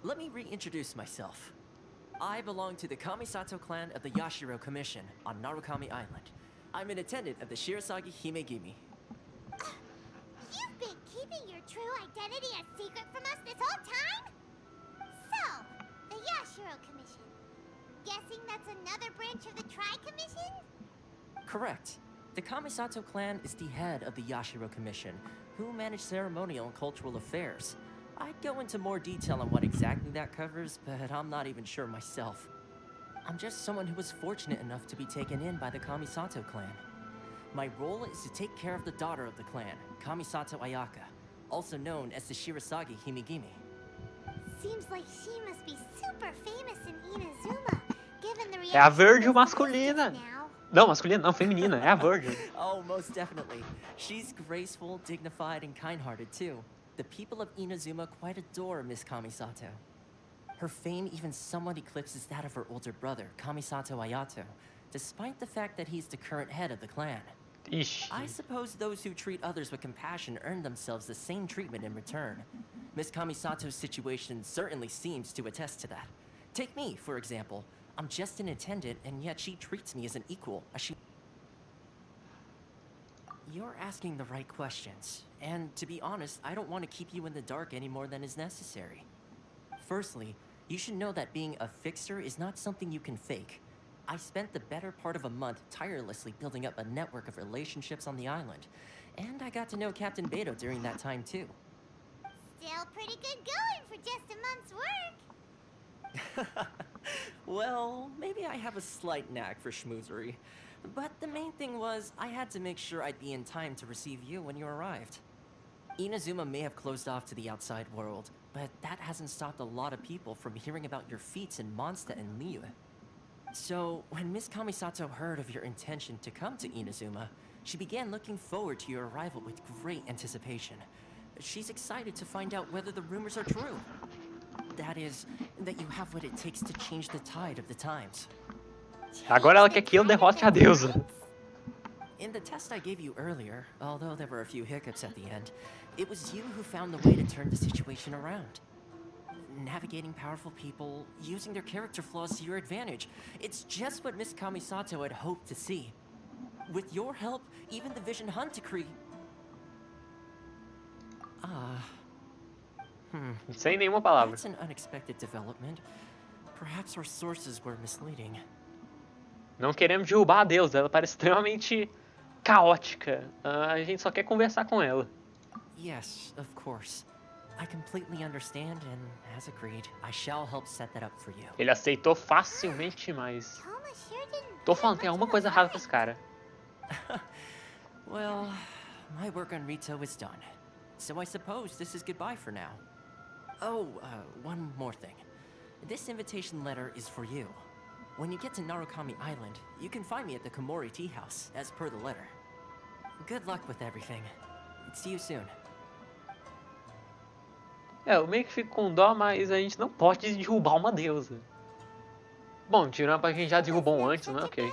Let me reintroduce myself. I belong to the Kamisato clan of the Yashiro Commission on Narukami Island. I'm an attendant of the Shirasagi Himegimi. You've been keeping your true identity a secret from us this whole time? So, the Yashiro Commission. Guessing that's another branch of the Tri-Commission? Correct. The Kamisato clan is the head of the Yashiro Commission, who manage ceremonial and cultural affairs. I'd go into more detail on what exactly that covers, but I'm not even sure myself. I'm just someone who was fortunate enough to be taken in by the Kamisato clan. My role is to take care of the daughter of the clan, Kamisato Ayaka, also known as the Shirasagi Himegimi. Seems like she must be super famous in Inazuma, given the É a reaction Virgil to this masculina. now. Não, masculina não, feminina. É a Virgil. Oh, most definitely. She's graceful, dignified, and kind-hearted too. The people of Inazuma quite adore Miss Kamisato. Her fame even somewhat eclipses that of her older brother, Kamisato Ayato, despite the fact that he's the current head of the clan. Ixi. I suppose those who treat others with compassion earn themselves the same treatment in return. Miss Kamisato's situation certainly seems to attest to that. Take me, for example. I'm just an attendant, and yet she treats me as an equal, as she... You're asking the right questions, and to be honest, I don't want to keep you in the dark any more than is necessary. Firstly, you should know that being a fixer is not something you can fake. I spent the better part of a month tirelessly building up a network of relationships on the island, and I got to know Captain Beto during that time too. Still pretty good going for just a month's work. Well, maybe I have a slight knack for schmoozery. But the main thing was, I had to make sure I'd be in time to receive you when you arrived. Inazuma may have closed off to the outside world, but that hasn't stopped a lot of people from hearing about your feats in Mondstadt and Liyue. So, when Miss Kamisato heard of your intention to come to Inazuma, she began looking forward to your arrival with great anticipation. She's excited to find out whether the rumors are true. That is, that you have what it takes to change the tide of the times. Agora ela quer que eu derrote a deusa. In the test I gave you earlier, although there were a few hiccups at the end, it was you who found the way to turn the situation around. Navigating powerful people, using their character flaws to your advantage. It's just what Miss Kamisato had hoped to see. With your help, even the Vision Hunt decree... Sem nenhuma palavra. That's an unexpected development. Perhaps our sources were misleading. Não queremos derrubar a deusa, ela parece extremamente caótica. A gente só quer conversar com ela. Yes, of course. I completely understand, and as agreed, I shall help set that up for you. Ele aceitou facilmente demais. Tô falando, tem alguma coisa errada com esse cara. Well, my work on Rito is done. So I suppose this is goodbye for now. Oh, one more thing. This invitation letter is for you. When you get to Narukami Island, you can find me at the Komori Tea House, as per the letter. Good luck with everything. See you soon. Eu meio que fico com dó, mas a gente não pode derrubar uma deusa. Bom, tirando pra quem já derrubou um antes, né? Ok.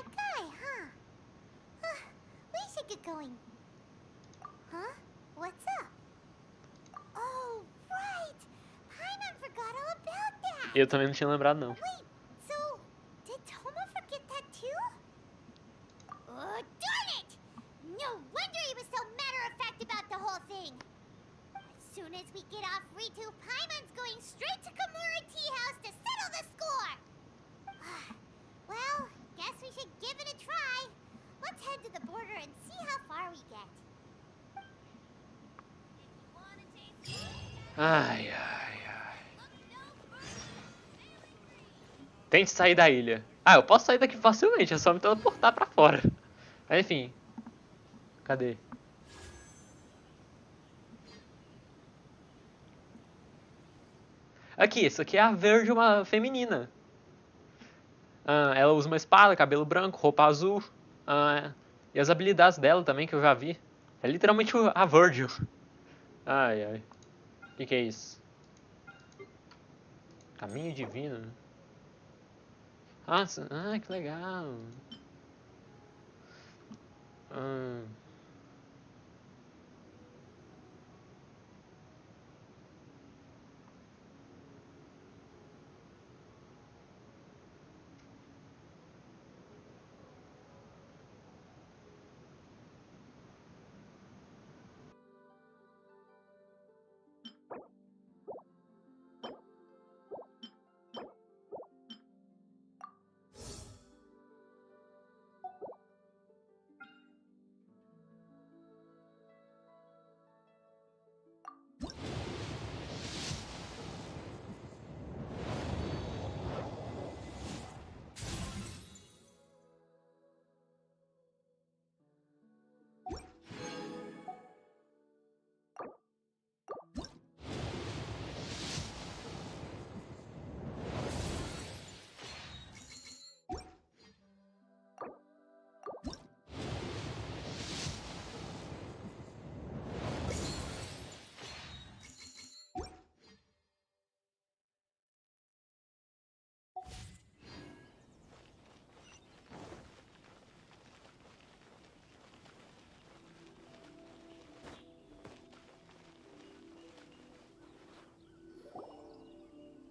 Eu também não tinha lembrado, não. Ai, ai, ai. Tente sair da ilha. Ah, eu posso sair daqui facilmente, é só me teleportar pra fora. Mas enfim. Cadê? Aqui, isso aqui é a verde, uma feminina. Ela usa uma espada, cabelo branco, roupa azul. E as habilidades dela também, que eu já vi. É literalmente a Virgil. Ai, ai. O que é isso? Caminho divino. Que legal.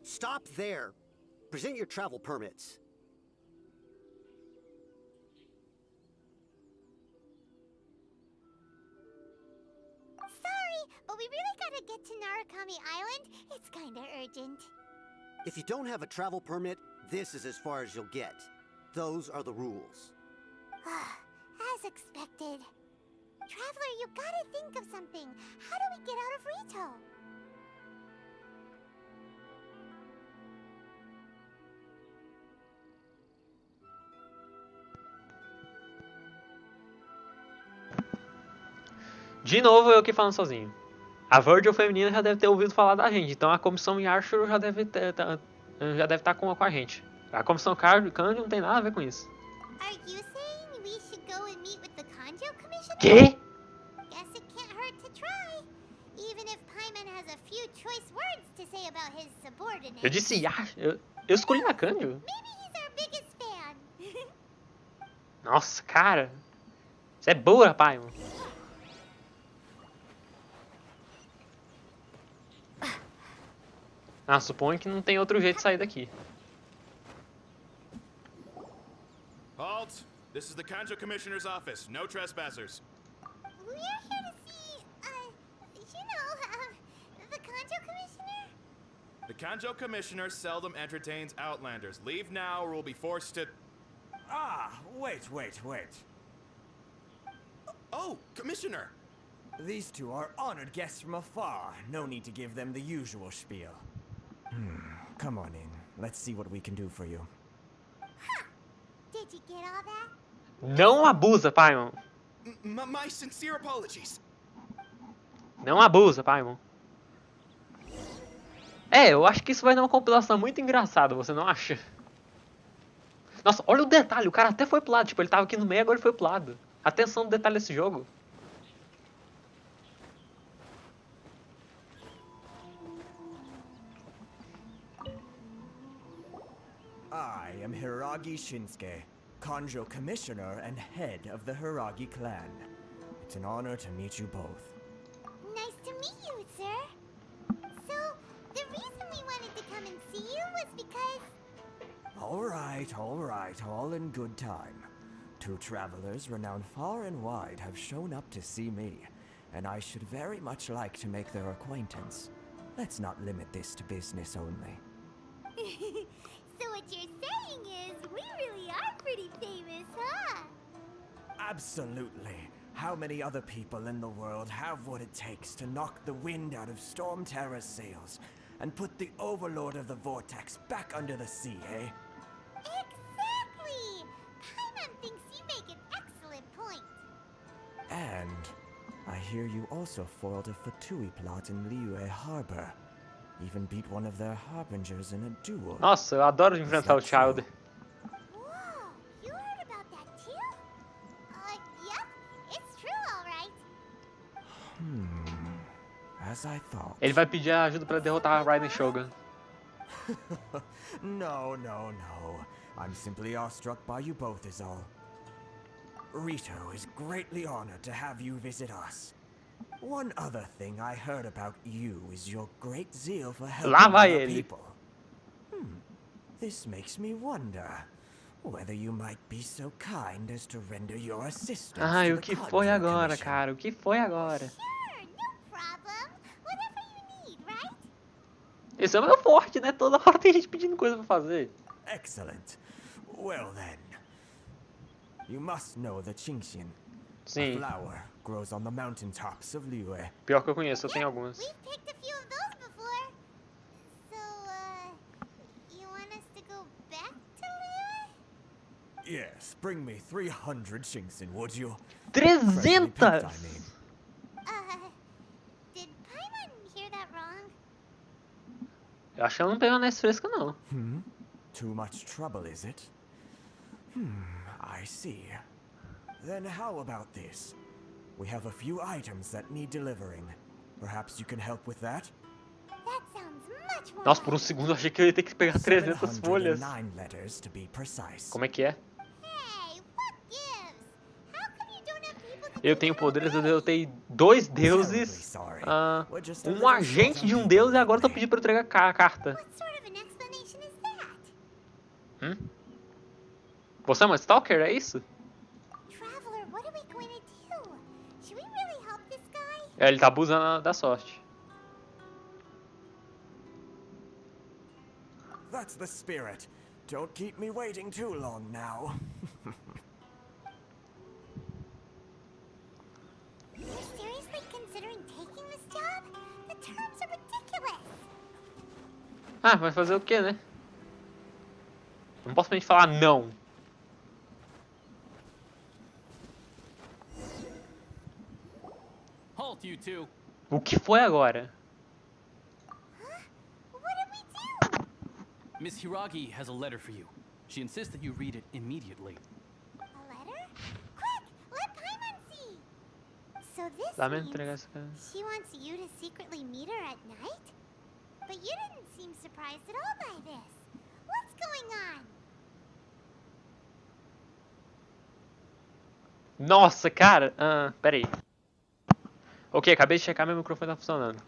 Stop there. Present your travel permits. Sorry, but we really gotta get to Narukami Island. It's kinda urgent. If you don't have a travel permit, this is as far as you'll get. Those are the rules. As expected. Traveler, you gotta think of something. How do we get out of Rito? De novo, eu aqui falando sozinho. A Virgil feminina já deve ter ouvido falar da gente, então a comissão Yashiro já deve estar com a gente. A comissão Kanji não tem nada a ver com isso. Are you saying we should go and meet with the Kanjo Commissioner? Quê? Guess it can't hurt to try. Even if Paimon has a few choice words to say about his subordinates. Eu disse Yash. Eu escolhi a Kanjo. Maybe he's our biggest fan. Nossa, cara. Você é boa, rapaz. Ah, suponho que não tem outro jeito de sair daqui. Halt! This is the Kanjo Commissioner's office. No trespassers. We're here to see, the Kanjo Commissioner? The Kanjo Commissioner seldom entertains Outlanders. Leave now or we'll be forced to... Ah, wait. Oh, Commissioner! These two are honored guests from afar. No need to give them the usual spiel. Come on in. Let's see what we can do for you. Huh. Did you get all that? Não abusa, Paimon. My sincere apologies. Não abusa, Paimon. É, eu acho que isso vai dar uma compilação muito engraçada, você não acha? Nossa, olha o detalhe, o cara até foi pro lado. Tipo, ele tava aqui no meio, agora ele foi pro lado. Atenção no detalhe desse jogo. I am Hiragi Shinsuke, Kanjo Commissioner and head of the Hiragi clan. It's an honor to meet you both. Nice to meet you, sir. So, the reason we wanted to come and see you was because... All right, all in good time. Two travelers renowned far and wide have shown up to see me, and I should very much like to make their acquaintance. Let's not limit this to business only. So what you're saying is, we really are pretty famous, huh? Absolutely. How many other people in the world have what it takes to knock the wind out of Storm Terror's sails and put the Overlord of the Vortex back under the sea, eh? Exactly! Paimon thinks you make an excellent point. And I hear you also foiled a Fatui plot in Liyue Harbor. Even beat one of their harbingers in a duel. Nossa, eu adoro enfrentar o Child. Whoa, you heard about that too? Yep, it's true, all right. As I thought. Ele vai pedir ajuda pra derrotar a Raiden Shogun. No. I'm simply awestruck by you both is all. Rito is greatly honored to have you visit us. One other thing I heard about you is your great zeal for helping other people. This makes me wonder whether you might be so kind as to render your assistance. Ai, o que foi agora, cara? O que foi agora? Sure, no problem. Whatever you need, right? Esse é o meu forte, né? Toda hora tem gente pedindo coisa pra fazer. Excellent. Well then, you must know the Genshin. Sim. A flower grows on the mountaintops of Liyue. Pior que eu conheço, eu tenho algumas. We've picked a few of those before. So, you want us to go back to Liyue? Yes, bring me 300 Genshin, would you? 300! Did Paimon hear that wrong? Eu acho que ela não pegou nessa fresca, não. Too much trouble, is it? I see. Then how about this? We have a few items that need delivering. Perhaps you can help with that? That sounds much more. Nossa, por um segundo eu achei que eu ia ter que pegar 300 folhas. 709 letters to be precise. Como é que é? Hey, what gives? How come you don't have people to Eu tenho poderes, eu derrotei 2 deuses, um agente de um deus e agora eu tô pedindo pra eu entregar a carta. What sort of an explanation is that? Você é uma stalker, é isso? Traveler, what are we going to do? Should we really help this guy? É, ele tá abusando da sorte. That's the spirit. Don't keep me waiting too long now. You're seriously considering taking this job? The terms are ridiculous. Ah, vai fazer o quê, né? Não posso simplesmente falar não. Halt, you two. O que foi agora? Huh? What did we do? Miss Hiragi has a letter for you. She insists that you read it immediately. A letter? Quick, let Paimon see. So this Dá-me means entregar essa cara. she wants you to secretly meet her at night? But you didn't seem surprised at all by this. What's going on? Nossa, cara. Pera aí. Ok, acabei de checar, meu microfone tá funcionando.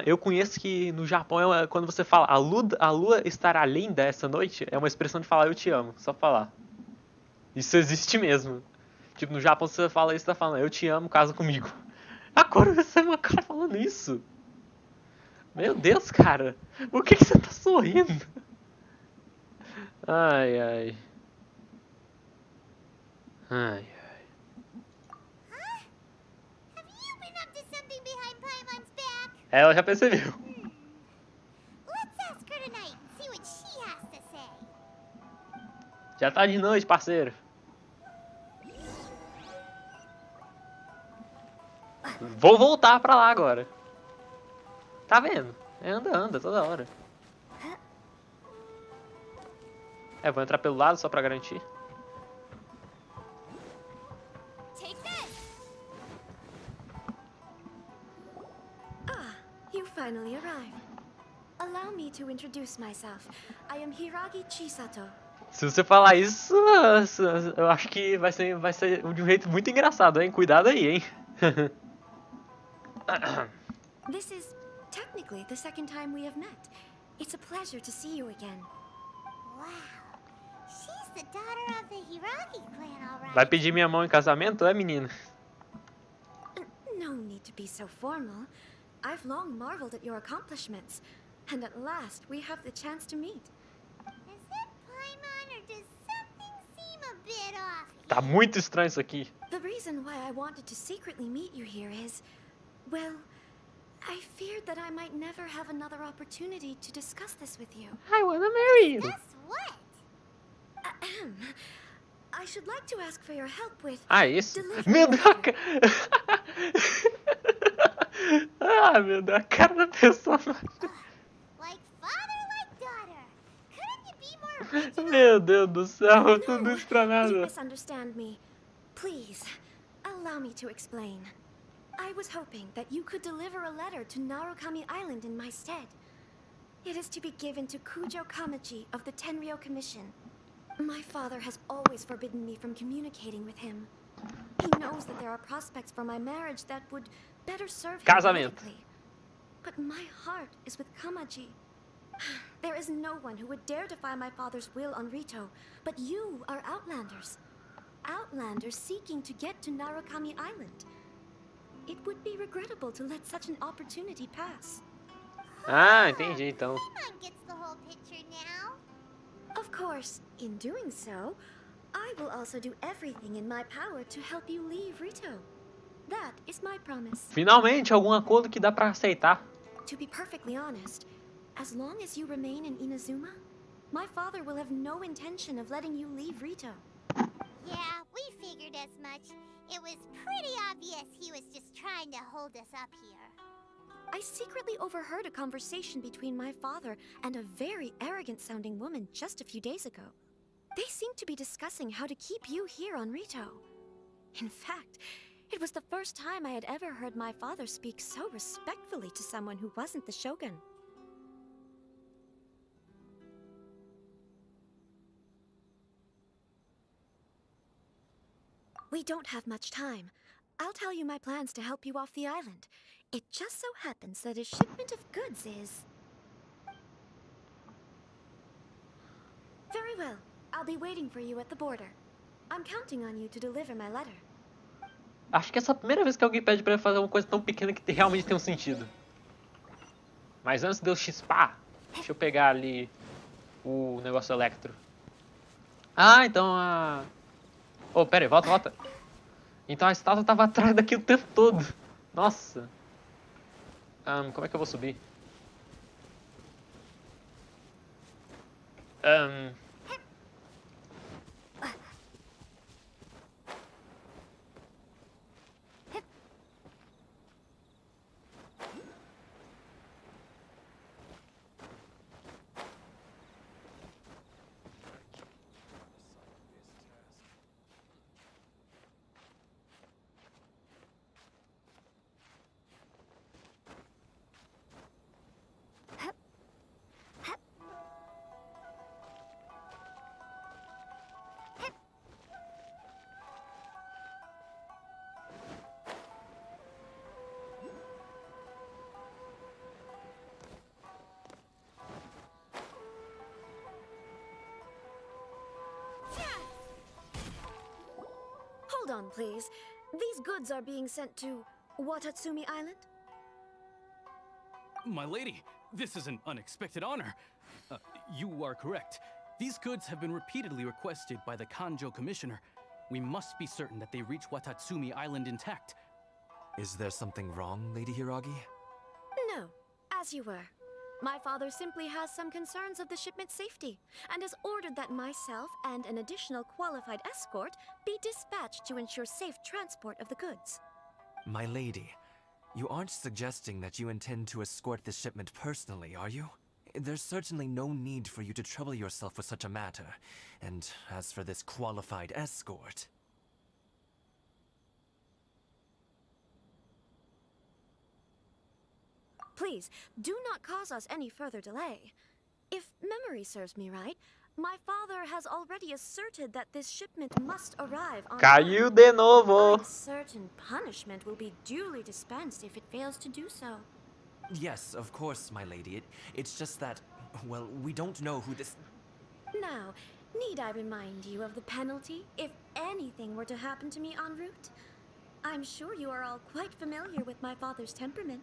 Eu conheço que no Japão, quando você fala a lua estará linda essa noite, é uma expressão de falar eu te amo, só falar. Isso existe mesmo. Tipo, no Japão você fala isso, tá falando eu te amo, casa comigo. Agora você é uma cara falando isso. Meu Deus, cara. Por que você tá sorrindo? Ai, ai. Ai. Have you been up to something behind Paimon's back? Ela já percebeu. Let's ask her tonight and see what she has to say. Já tá de noite, parceiro. Vou voltar pra lá agora. Tá vendo? Anda toda hora. Vou entrar pelo lado só pra garantir. Take this. Ah, you finally arrived. Allow me to introduce myself. I am Hiragi Chisato. Se você falar isso, eu acho que vai ser de um jeito muito engraçado, hein? Cuidado aí, hein? This is technically the second time we have met. It's a pleasure to see you again. Wow. She's the daughter of the Hiragi clan, all right. Vai pedir minha mão em casamento, menina? No need to be so formal. I've long marveled at your accomplishments, and at last we have the chance to meet. Is it Paimon or does something seem a bit off? Tá muito estranho isso aqui. The reason why I wanted to secretly meet you here is, well, I feared that I might never have another opportunity to discuss this with you. I wanna marry you. Discuss what? I should like to ask for your help with... Isso? Meu Deus, meu Deus, a cara da pessoa. Like father, like daughter. Couldn't you be more original? Meu Deus do céu, tudo isso pra You nada. misunderstand me. Please, allow me to explain. I was hoping that you could deliver a letter to Narukami Island in my stead. It is to be given to Kujo Kamachi of the Tenryou Commission. My father has always forbidden me from communicating with him. He knows that there are prospects for my marriage that would better serve him politically. But my heart is with Kamachi. There is no one who would dare defy my father's will on Rito, but you are Outlanders. Outlanders seeking to get to Narukami Island. It would be regrettable to let such an opportunity pass. Entendi então. Paimon gets the whole picture now. Of course, in doing so, I will also do everything in my power to help you leave Rito. That is my promise. Finalmente, algum acordo que dá pra aceitar. To be perfectly honest, as long as you remain in Inazuma, my father will have no intention of letting you leave Rito. Yeah, we figured as much. It was pretty obvious he was just trying to hold us up here. I secretly overheard a conversation between my father and a very arrogant-sounding woman just a few days ago. They seemed to be discussing how to keep you here on Rito. In fact, it was the first time I had ever heard my father speak so respectfully to someone who wasn't the Shogun. We don't have much time. I'll tell you my plans to help you off the island. It just so happens that a shipment of goods is... Very well. I'll be waiting for you at the border. I'm counting on you to deliver my letter. Acho que essa é a primeira vez que alguém pede pra eu fazer uma coisa tão pequena que realmente tem um sentido. Mas antes de eu chispar, deixa eu pegar ali o negócio electro. Então a... Oh, pera aí, volta. Então a estátua tava atrás daqui o tempo todo. Nossa. Como é que eu vou subir? on, please. These goods are being sent to Watatsumi Island? My lady, this is an unexpected honor. You are correct. These goods have been repeatedly requested by the Kanjo Commissioner. We must be certain that they reach Watatsumi Island intact. Is there something wrong, Lady Hiragi? No, as you were. My father simply has some concerns of the shipment's safety, and has ordered that myself and an additional qualified escort be dispatched to ensure safe transport of the goods. My lady, you aren't suggesting that you intend to escort this shipment personally, are you? There's certainly no need for you to trouble yourself with such a matter. And as for this qualified escort... Please, do not cause us any further delay. If memory serves me right, my father has already asserted that this shipment must arrive on Caiu de novo. I'm certain punishment will be duly dispensed if it fails to do so. Yes, of course, my lady. It's just that, well, we don't know who this... Now, need I remind you of the penalty if anything were to happen to me en route? I'm sure you are all quite familiar with my father's temperament.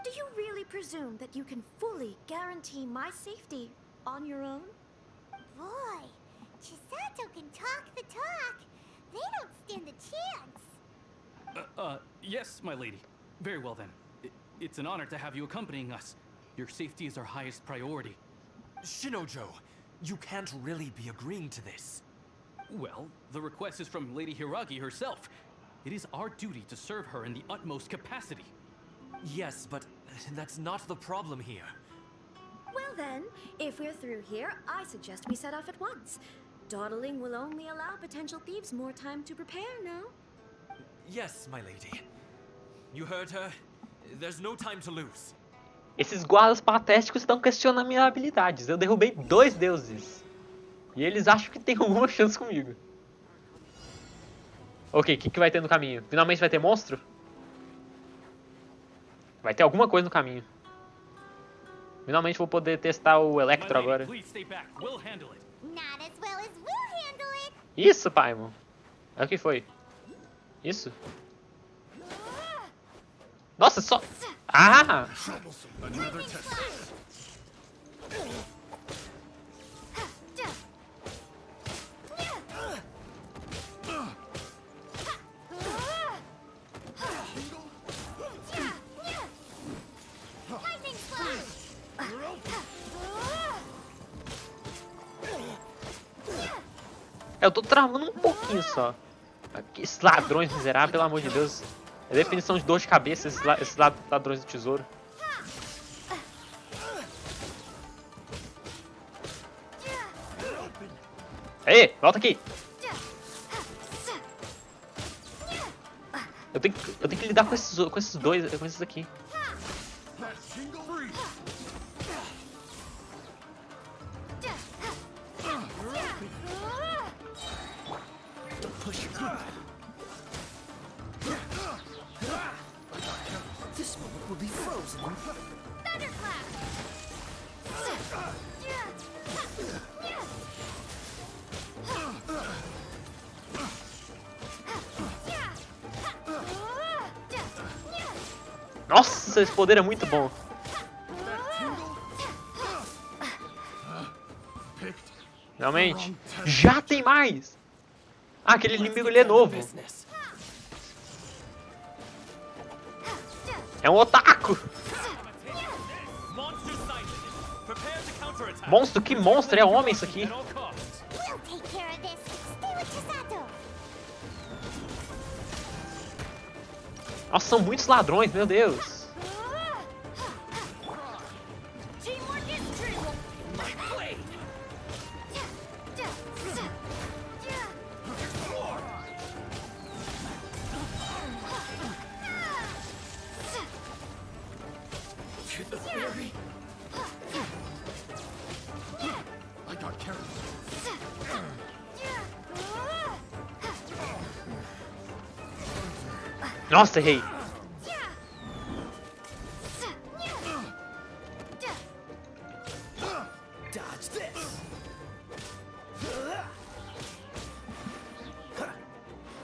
Do you really presume that you can fully guarantee my safety on your own? Boy, Chisato can talk the talk. They don't stand a chance. Yes, my lady. Very well then. It's an honor to have you accompanying us. Your safety is our highest priority. Shinojo, you can't really be agreeing to this. Well, the request is from Lady Hiragi herself. It is our duty to serve her in the utmost capacity. Yes, but that's not the problem here. Well then, if we're through here, I suggest we set off at once. Dawdling will only allow potential thieves more time to prepare, no? Yes, my lady. You heard her. There's no time to lose. Esses guardas patéticos estão questionando minhas habilidades. Eu derrubei 2 deuses. E eles acham que tem alguma chance comigo. Ok, o que vai ter no caminho? Finalmente vai ter monstro? Vai ter alguma coisa no caminho. Finalmente vou poder testar o Electro agora. Isso, Paimon. É o que foi? Isso? Nossa, só... Ah! Eu tô travando um pouquinho só. Esses ladrões miseráveis, pelo amor de Deus. É definição de dor de cabeça, esses ladrões do tesouro. Ei, volta aqui. Eu tenho que lidar com esses dois, com esses aqui. Nossa, esse poder é muito bom. Realmente. Já tem mais! Ah, aquele inimigo ele é novo. É um otaku! Monstro? Que monstro? É homem isso aqui. Nossa, são muitos ladrões, meu Deus. Nossa, errei.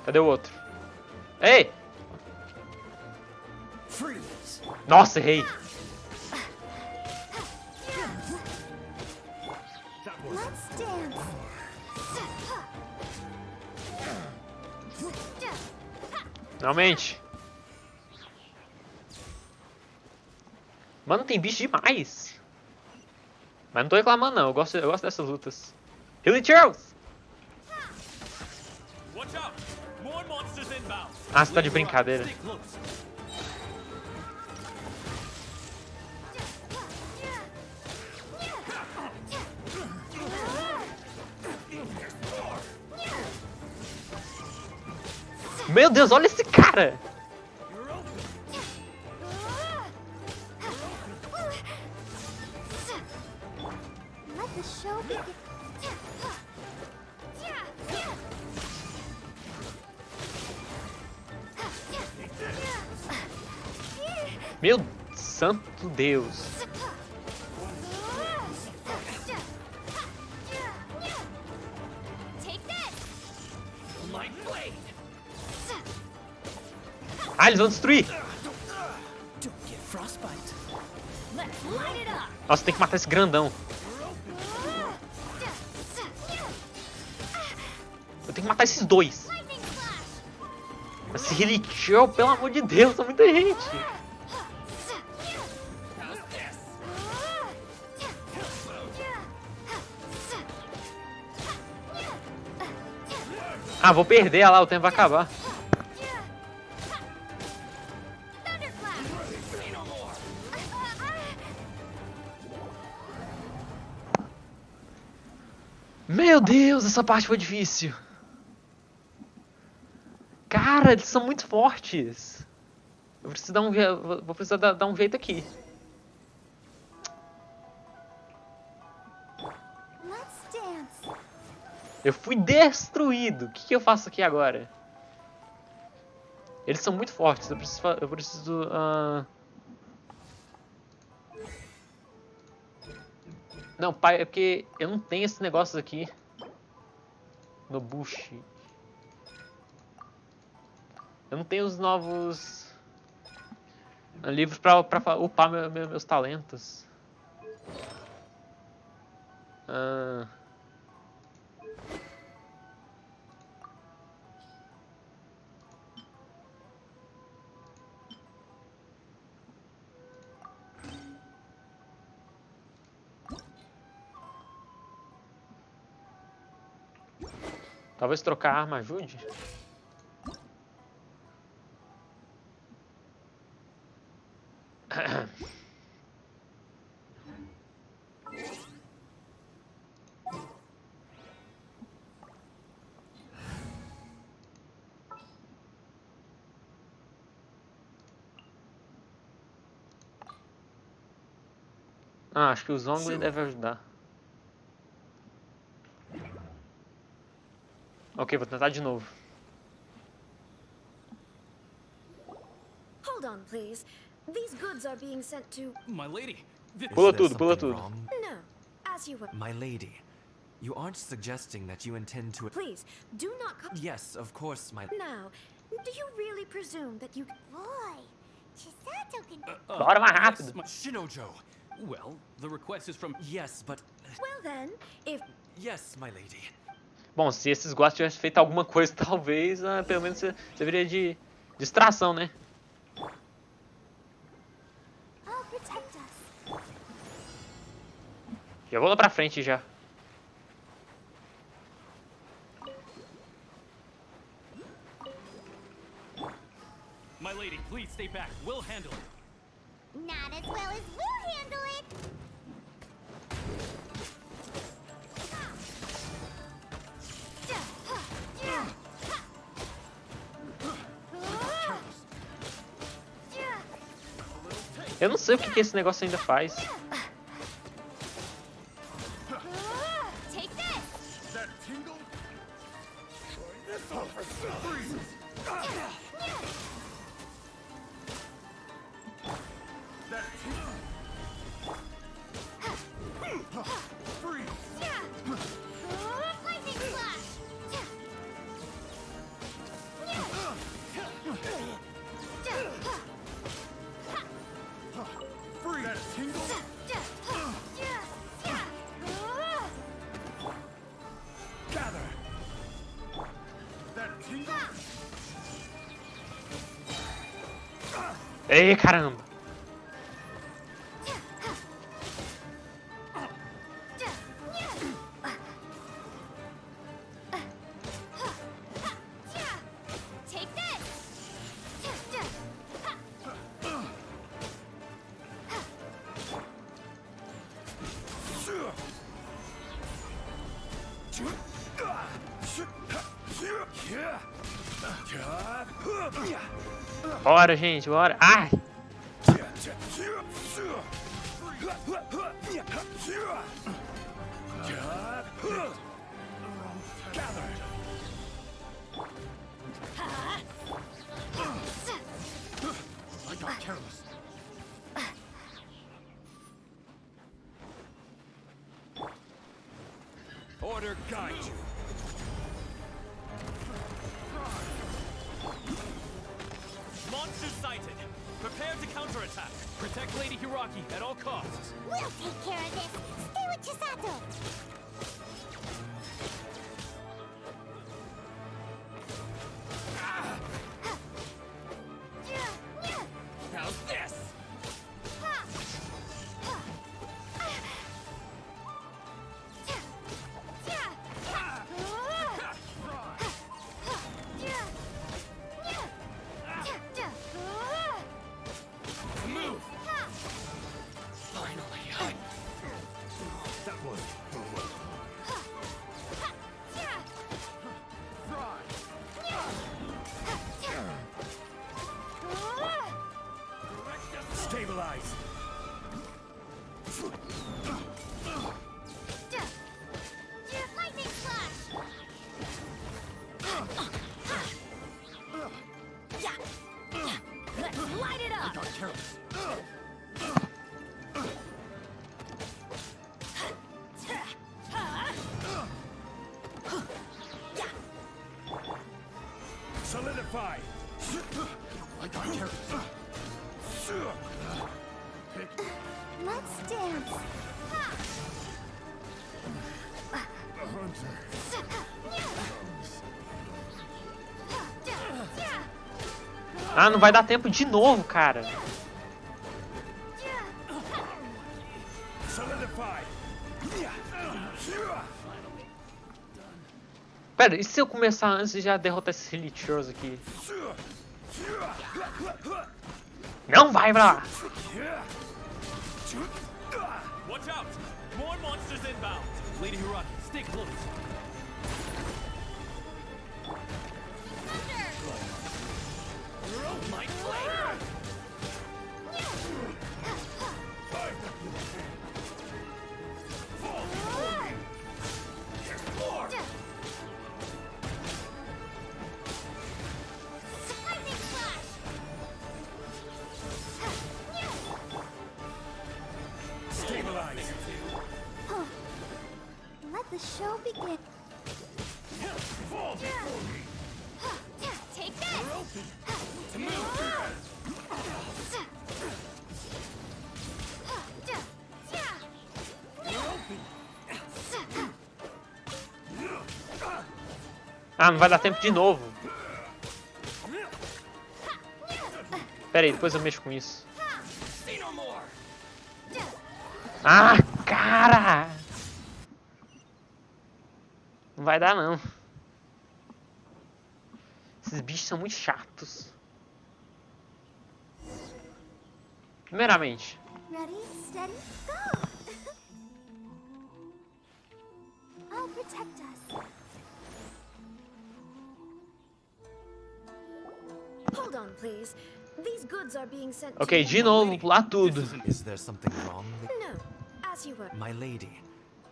Cadê o outro? Ei! Nossa, errei. Let's dance. Finalmente. Mano, tem bicho demais. Mas não tô reclamando não, eu gosto dessas lutas. Hilly Charles! Ah, você tá de brincadeira. Meu Deus, olha esse cara! Let the show begin. Meu santo Deus! Ah, eles vão destruir! Nossa, tem que matar esse grandão. Eu tenho que matar esses dois. Esse Hilly Charles, pelo amor de Deus, é muita gente. Ah, vou perder, olha lá, o tempo vai acabar. Meu Deus, essa parte foi difícil. Cara, eles são muito fortes. Eu preciso dar vou precisar dar um jeito aqui. Eu fui destruído. O que eu faço aqui agora? Eles são muito fortes. Eu preciso Não, pai, é porque eu não tenho esses negócios aqui no bush. Eu não tenho os novos livros pra upar meus talentos. Talvez trocar a arma ajude. Ah, acho que o Zongli deve ajudar. Ok, vou tentar de novo. Hold on, please. These goods are being sent to... My lady. Pula tudo, pula tudo. No, as you were... My lady, you aren't suggesting that you intend to... Please, do not... Yes, of course, my... Now, do you really presume that you... Boy, Chisato can... Bora mais rápido. Shinojo. Well, the request is from... Yes, but... Well then, if... Yes, my lady. Bom, se esses guardas tivessem feito alguma coisa, talvez, pelo menos serviria de distração, né? Já vou lá pra frente já. My lady, please stay back. We'll handle it. Not as well as we'll handle it. Eu não sei o que esse negócio ainda faz. Ei, caramba! Take this. Bora, gente, bora! Ai! I got careless. Order guide you. Monsters sighted. Prepare to counterattack. Protect Lady Hiraki at all costs. We'll take care of this. Stay with Chisato. How's this? Move! Finally, that was... Stabilize. Lightning flash. Let's light it I up. got careless. Solidify. I got careless. Let's dance. Ah, não vai dar tempo de novo, cara. Solidify. Pera, e se eu começar antes de já derrotar esses Elite aqui? Não vai pra lá! Watch out! More monsters inbound. Lady Hiraki, stay close. Rope my flame. There's more. Lightning flash. Stabilize. Let the show begin. Fall before me. Take this. To move. Ah, não vai dar tempo de novo. Pera aí, depois eu mexo com isso. Ah, cara! Não vai dar, não. Esses bichos são muito chatos. Primeiramente. Ready, steady, go. I'll protect us. Hold on, please. These goods are being sent Ok, to... de novo, pular tudo. Is there something wrong? No, as you were. My lady,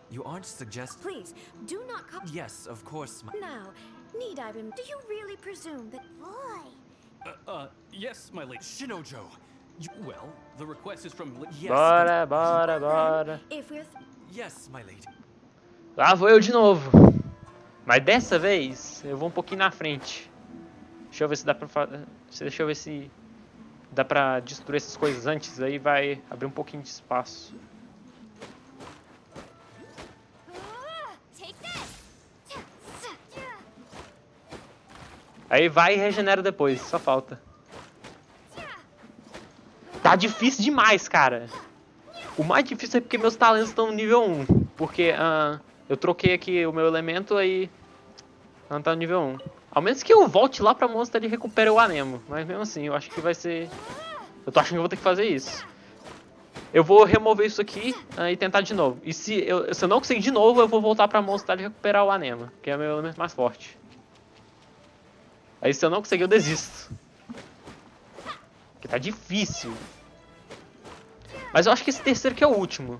you aren't suggesting... Please, do not come... Yes, of course, my... Now, need I rem... Do you really presume that... Boy. Yes, my lady. Shinojo. Well, the request is from... Yes. Bora, bora, bora. If we're... Yes, my lady. Lá vou eu de novo. Mas dessa vez, eu vou um pouquinho na frente. Deixa eu ver se dá pra fazer... Deixa eu ver se dá pra destruir essas coisas antes. Aí vai abrir um pouquinho de espaço. Aí vai e regenera depois, só falta. Tá difícil demais, cara. O mais difícil é porque meus talentos estão no nível 1. Porque eu troquei aqui o meu elemento, aí não tá no nível 1. Ao menos que eu volte lá pra monstro e recupere o anemo. Mas mesmo assim, eu acho que vai ser... Eu tô achando que eu vou ter que fazer isso. Eu vou remover isso aqui e tentar de novo. E se eu não conseguir de novo, eu vou voltar pra monstro e recuperar o anemo. Que é o meu elemento mais forte. Aí se eu não conseguir, eu desisto. Porque tá difícil. Mas eu acho que esse terceiro aqui é o último.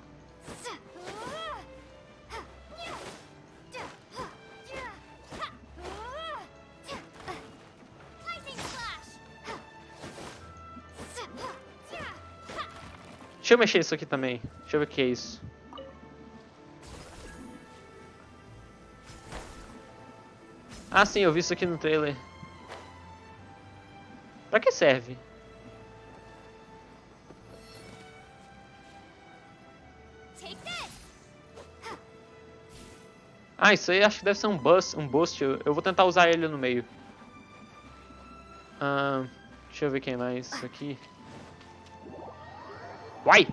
Deixa eu mexer isso aqui também. Deixa eu ver o que é isso. Ah, sim, eu vi isso aqui no trailer. Pra que serve? Ah, isso aí acho que deve ser um boost. Eu vou tentar usar ele no meio. Deixa eu ver quem mais. Isso aqui. Uai!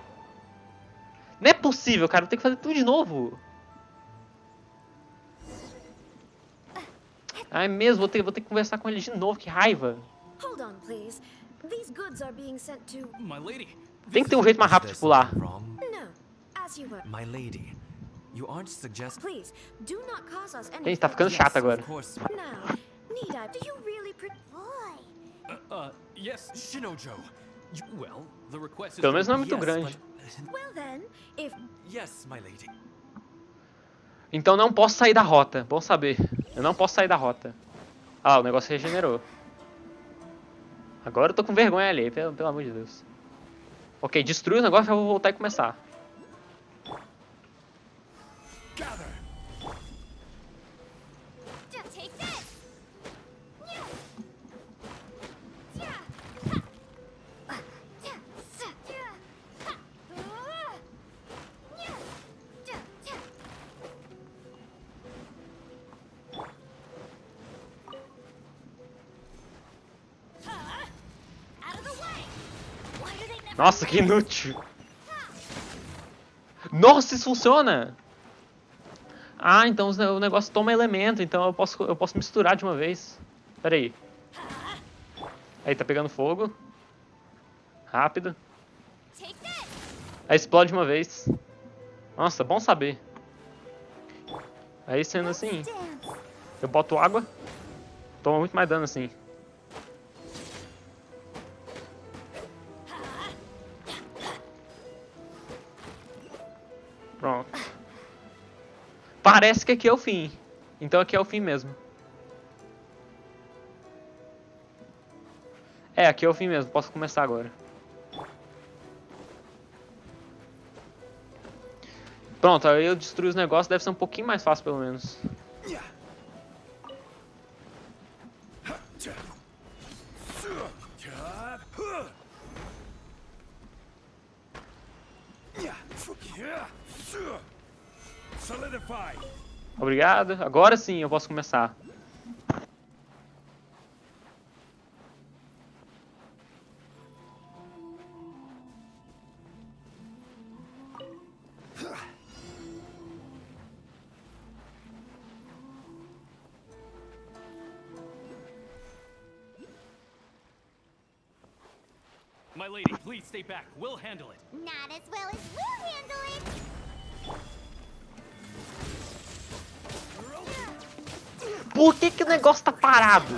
Não é possível, cara. Eu tenho que fazer tudo de novo. Ah, é mesmo. Vou ter que conversar com ele de novo. Que raiva. Hold on, please. These goods are being sent to... My lady. Tem que ter um jeito mais rápido de pular. No, as you were. My lady, you aren't suggesting... Please, do not cause us any... Gente, tá ficando chato agora. Now, Nida, do you really Boy. Yes, Shinojo. Well, the request is... Pelo menos não é muito grande. Well then, if... Yes, my lady. Então não posso sair da rota. Bom saber. Eu não posso sair da rota. Ah, o negócio regenerou. Agora eu tô com vergonha ali, pelo amor de Deus. Ok, destrui o negócio e eu vou voltar e começar. Nossa, que inútil. Nossa, isso funciona. Ah, então o negócio toma elemento, então eu posso misturar de uma vez. Pera aí. Aí, tá pegando fogo. Rápido. Aí explode de uma vez. Nossa, bom saber. Aí sendo assim, eu boto água. Toma muito mais dano assim. Pronto. Parece que aqui é o fim. Então aqui é o fim mesmo. É, aqui é o fim mesmo. Posso começar agora. Pronto, aí eu destruo os negócios. Deve ser um pouquinho mais fácil, pelo menos. Obrigado. Agora sim eu posso começar. My lady, please stay back. We'll handle it. Not as well as we'll handle it. Por que o negócio tá parado?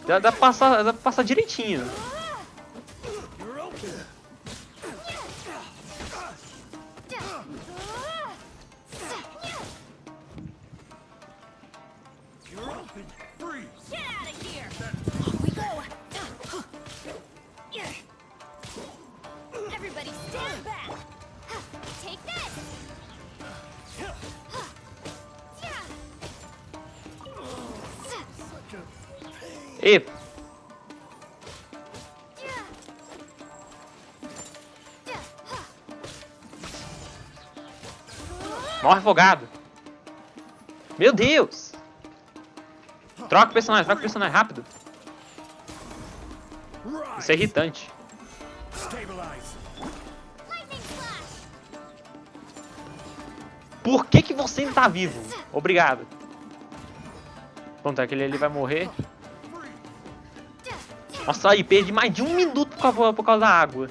Dá pra passar direitinho. E... Morre afogado. Meu Deus. Troca o personagem, rápido. Isso é irritante. Por que você ainda tá vivo? Obrigado. Pronto, aquele ali vai morrer. Nossa, aí, perdi mais de 1 minuto por causa da água.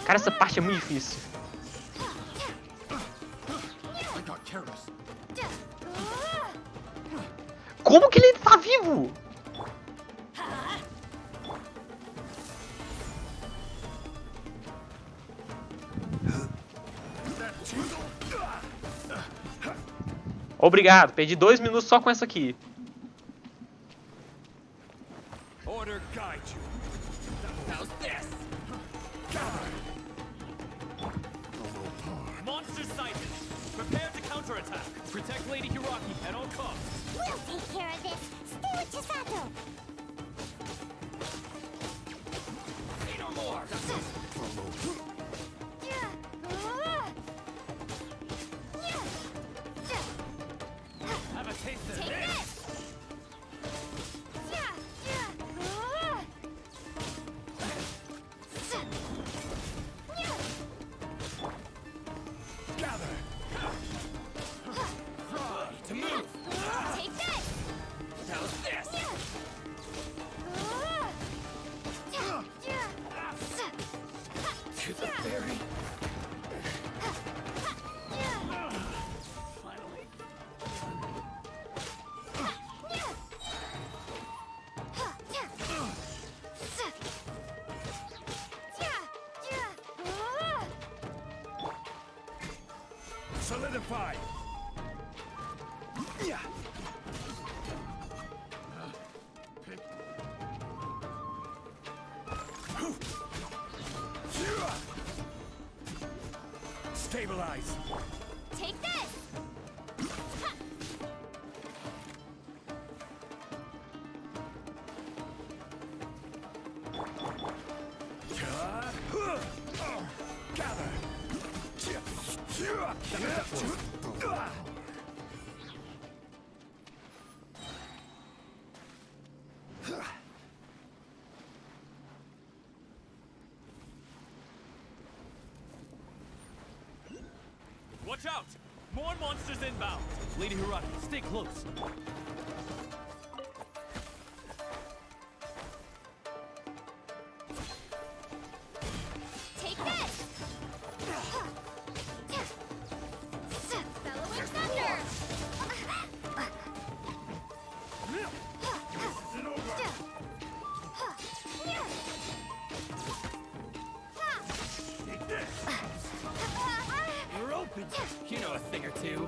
Cara, essa parte é muito difícil. Como que ele tá vivo? Obrigado, perdi 2 minutos só com essa aqui. Order guide you. How's this? Monster sighted. Prepare to counterattack. Protect Lady Hiraki at all costs. We'll take care of this. Stay with Chisato. Say no more. Have a taste of Take this. this. Gather. To move. Take this. How's this? To the ferry. Finally. Solidify. Stabilize. Take this. Gather. Watch out! More monsters inbound. Lady Hiraki, stay close. Take this. Bellowing thunder. You're open. You know a thing or two.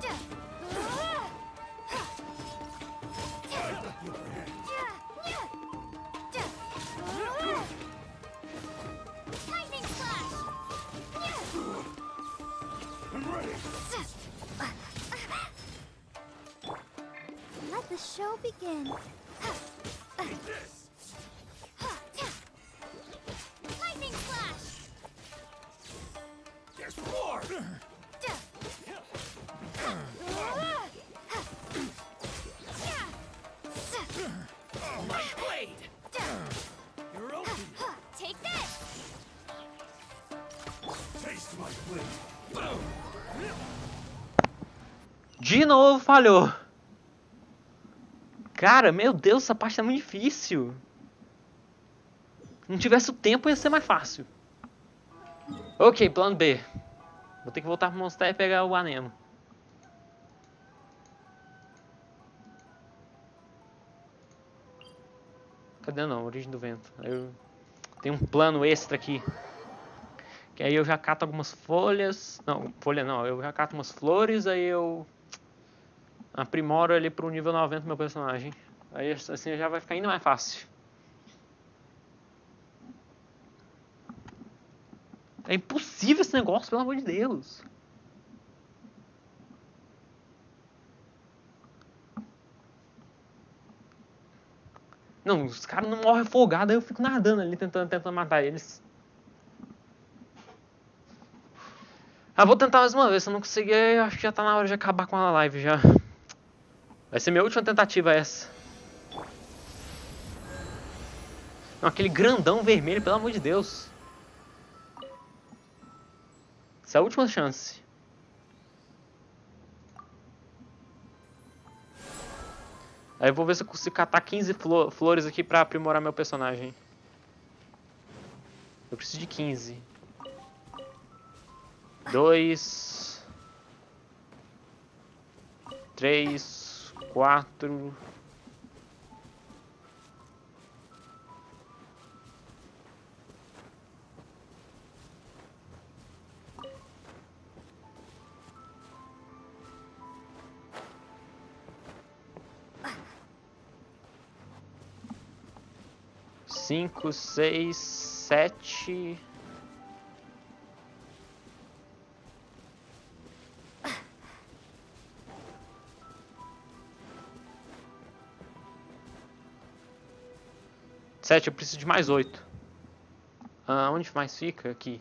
Lightning flash. I'm ready. Let the show begin. Lightning flash. There's more. My blade. You're open. Take this. Taste my blade. Boom. De novo falhou. Cara, meu Deus, essa parte é muito difícil. Se não tivesse o tempo, ia ser mais fácil. Ok, plano B. Vou ter que voltar pro Monster e pegar o anemo. Cadê não? Origem do vento. Eu tenho um plano extra aqui. Que aí eu já cato algumas folhas. Não, folha não. Eu já cato umas flores, aí eu aprimoro ele pro nível 90 do meu personagem. Aí assim já vai ficar ainda mais fácil. É impossível esse negócio, pelo amor de Deus. Não, os caras não morrem afogados, aí eu fico nadando ali tentando matar eles. Ah, vou tentar mais uma vez, se eu não conseguir, acho que já tá na hora de acabar com a live já. Vai ser minha última tentativa essa. Não, aquele grandão vermelho, pelo amor de Deus. Essa é a última chance. Aí eu vou ver se eu consigo catar 15 flores aqui pra aprimorar meu personagem. Eu preciso de 15. 2... 3... 4... Cinco, 6, 7... Sete, eu preciso de mais 8. Onde mais fica? Aqui.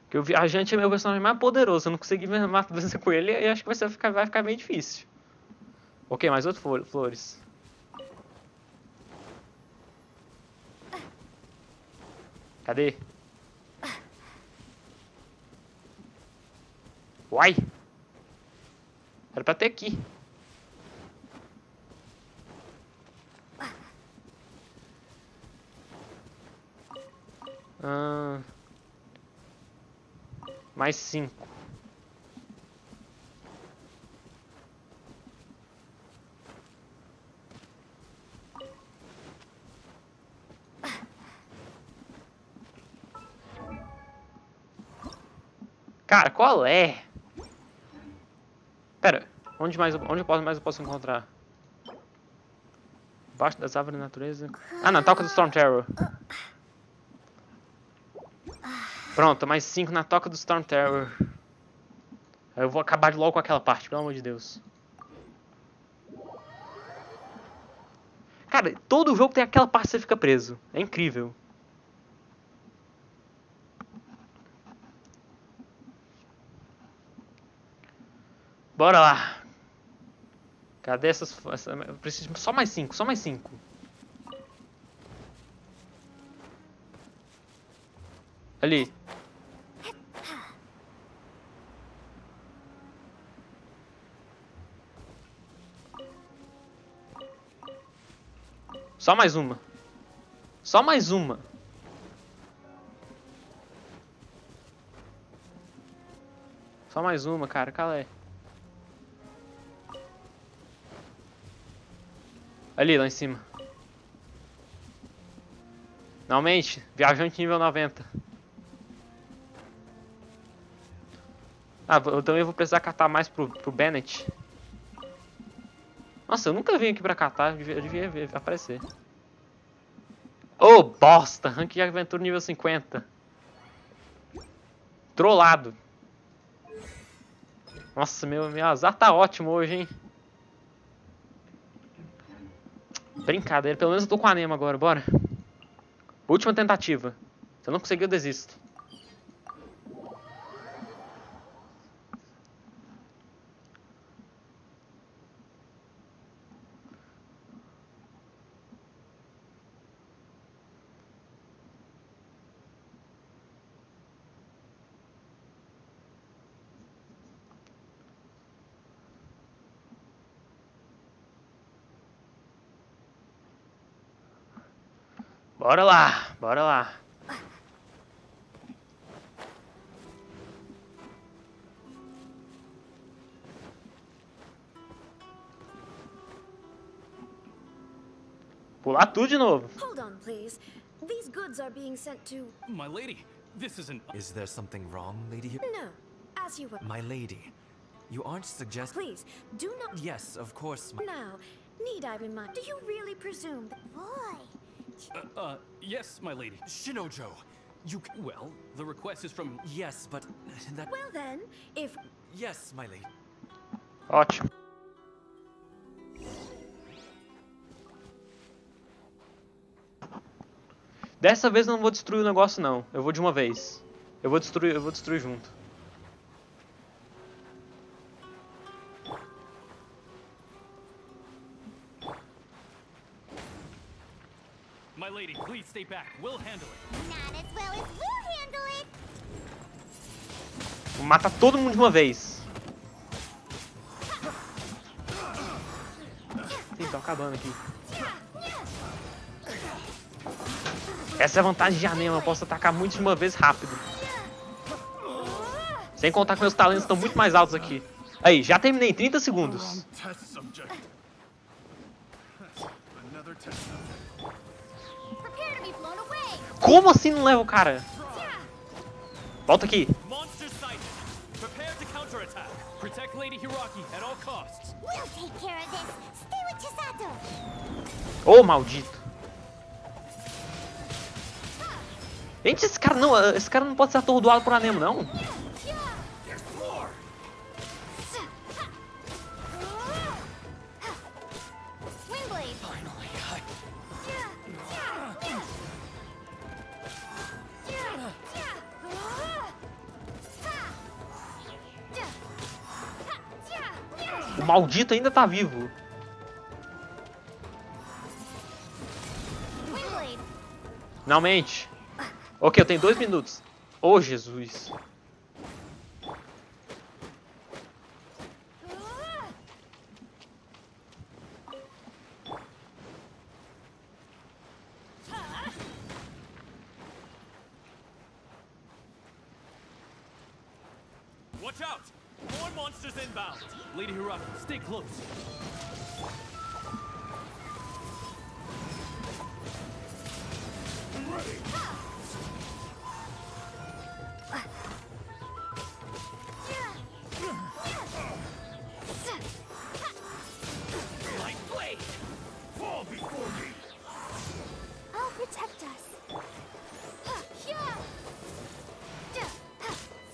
Porque o viajante é meu personagem mais poderoso. Eu não consegui vencer com ele e acho que vai ficar bem difícil. Ok, mais 8 flores. Cadê? Uai! Era pra ter aqui. Mais 5. Cara, qual é? Pera, onde mais eu posso encontrar? Embaixo das árvores da natureza. Ah, na toca do Storm Terror. Pronto, mais 5 na toca do Storm Terror. Aí eu vou acabar logo com aquela parte, pelo amor de Deus. Cara, todo jogo tem aquela parte que você fica preso. É incrível. Bora lá. Cadê eu preciso só mais 5, só mais 5. Ali. Só mais uma. Só mais uma. Só mais uma, cara. Calé. Ali, lá em cima. Finalmente, viajante nível 90. Eu também vou precisar catar mais pro Bennett. Nossa, eu nunca vim aqui pra catar. Eu devia aparecer. Oh, bosta! Rank de aventura nível 50. Trollado. Nossa, meu azar tá ótimo hoje, hein? Brincadeira, pelo menos eu tô com a Anema agora, bora. Última tentativa. Se eu não conseguir, eu desisto. Bora lá, bora lá. Pular tudo de novo. Hold on, please. These goods are being sent to... My lady, this isn't... Is there something wrong, lady? No, as you were... My lady, you aren't suggesting... Please, do not... Yes, of course, my... Now, need I remind... Do you really presume that... Boy. Yes, my lady. Shinojo, you... Well, the request is from... Yes, but that... Well then, if... Yes, my lady. Ótimo. Dessa vez eu não vou destruir o negócio, não. Eu vou de uma vez. Eu vou destruir junto. My lady, please stay back. We'll handle it. Not as well as we'll handle it. Vou matar todo mundo de uma vez. Ih, tô acabando aqui. Essa é a vantagem de anema. Eu posso atacar muito de uma vez rápido. Sem contar que meus talentos estão muito mais altos aqui. Aí, já terminei em 30 segundos. Como assim não leva o cara? Volta aqui. Protect Lady Hiraki at all costs. We'll take care of this. Stay with Chisato. Ô, maldito. Gente, esse cara não pode ser atordoado por anemo, não. O maldito ainda tá vivo. Finalmente. Ok, eu tenho 2 minutos. Oh, Jesus. Watch out! More monsters inbound. Lady Hiraki, stay close. I'm ready. Light blade! Fall before me. I'll protect us.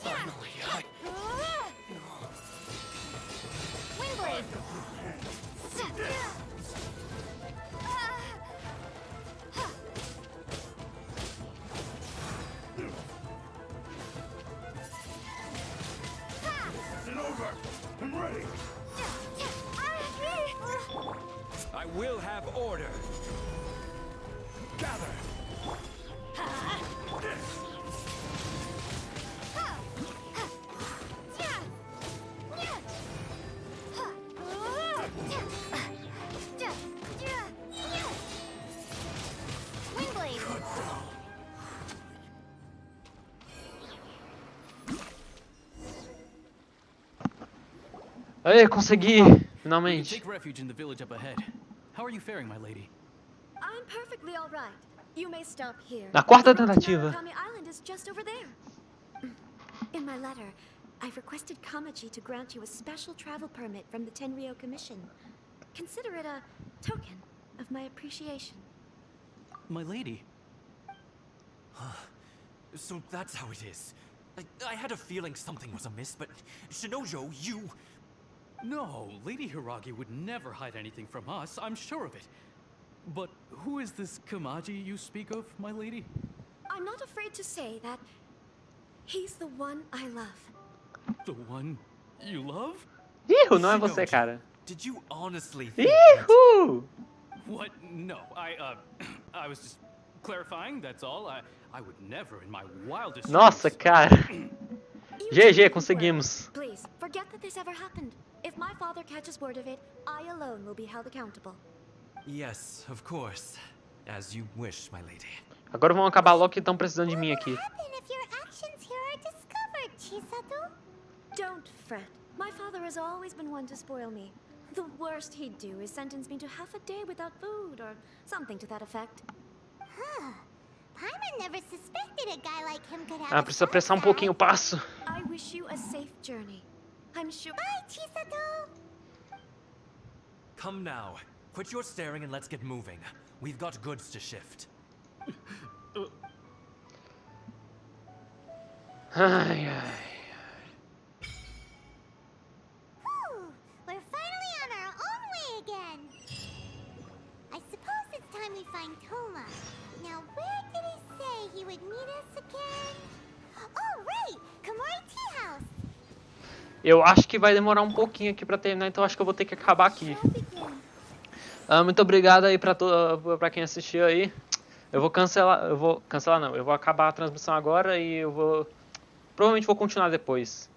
Finally, Windblade. It's over. I'm ready. I will have order. Gather. Aí, consegui. Finalmente. Take refuge in the village up ahead. How are you faring, my lady? I'm perfectly all right. You may stop here. Na quarta The road to tentativa. Narukami Island is just over there. In my letter, I've requested Kamachi to grant you a special travel permit from the Tenryou Commission. Consider it a token of my appreciation. My lady. So that's how it is. I had a feeling something was amiss, but Shinojo, you... No, Lady Hiragi would never hide anything from us, I'm sure of it. But who is this Kamaji you speak of, my lady? I'm not afraid to say that he's the one I love. The one you love? Ihu, não é você, cara. Did you honestly think Ihu! What? No, I was just clarifying, that's all. I would never in my wildest Nossa, dreams. cara. GG, conseguimos. Please, forget that this ever happened. If my father catches word of it, I alone will be held accountable. Yes, of course. As you wish, my lady. Agora vamos acabar logo que estão precisando de mim aqui. What will happen if your actions here are discovered, Chisato? Don't fret. My father has always been one to spoil me. The worst he'd do is sentence me to half a day without food or something to that effect. Huh. Paimon never suspected a guy like him could have Ah, a precisa soft apressar um pouquinho o passo. I wish you a safe journey. I'm sure. Bye, Chisato. Come now. Quit your staring and let's get moving. We've got goods to shift. Ai, ai. Whew, we're finally on our own way again. I suppose it's time we find Toma. Now, where did he Eu acho que vai demorar um pouquinho aqui pra terminar, então acho que eu vou ter que acabar aqui. Muito obrigado aí pra quem assistiu aí. Eu vou cancelar não, eu vou acabar a transmissão agora e provavelmente vou continuar depois.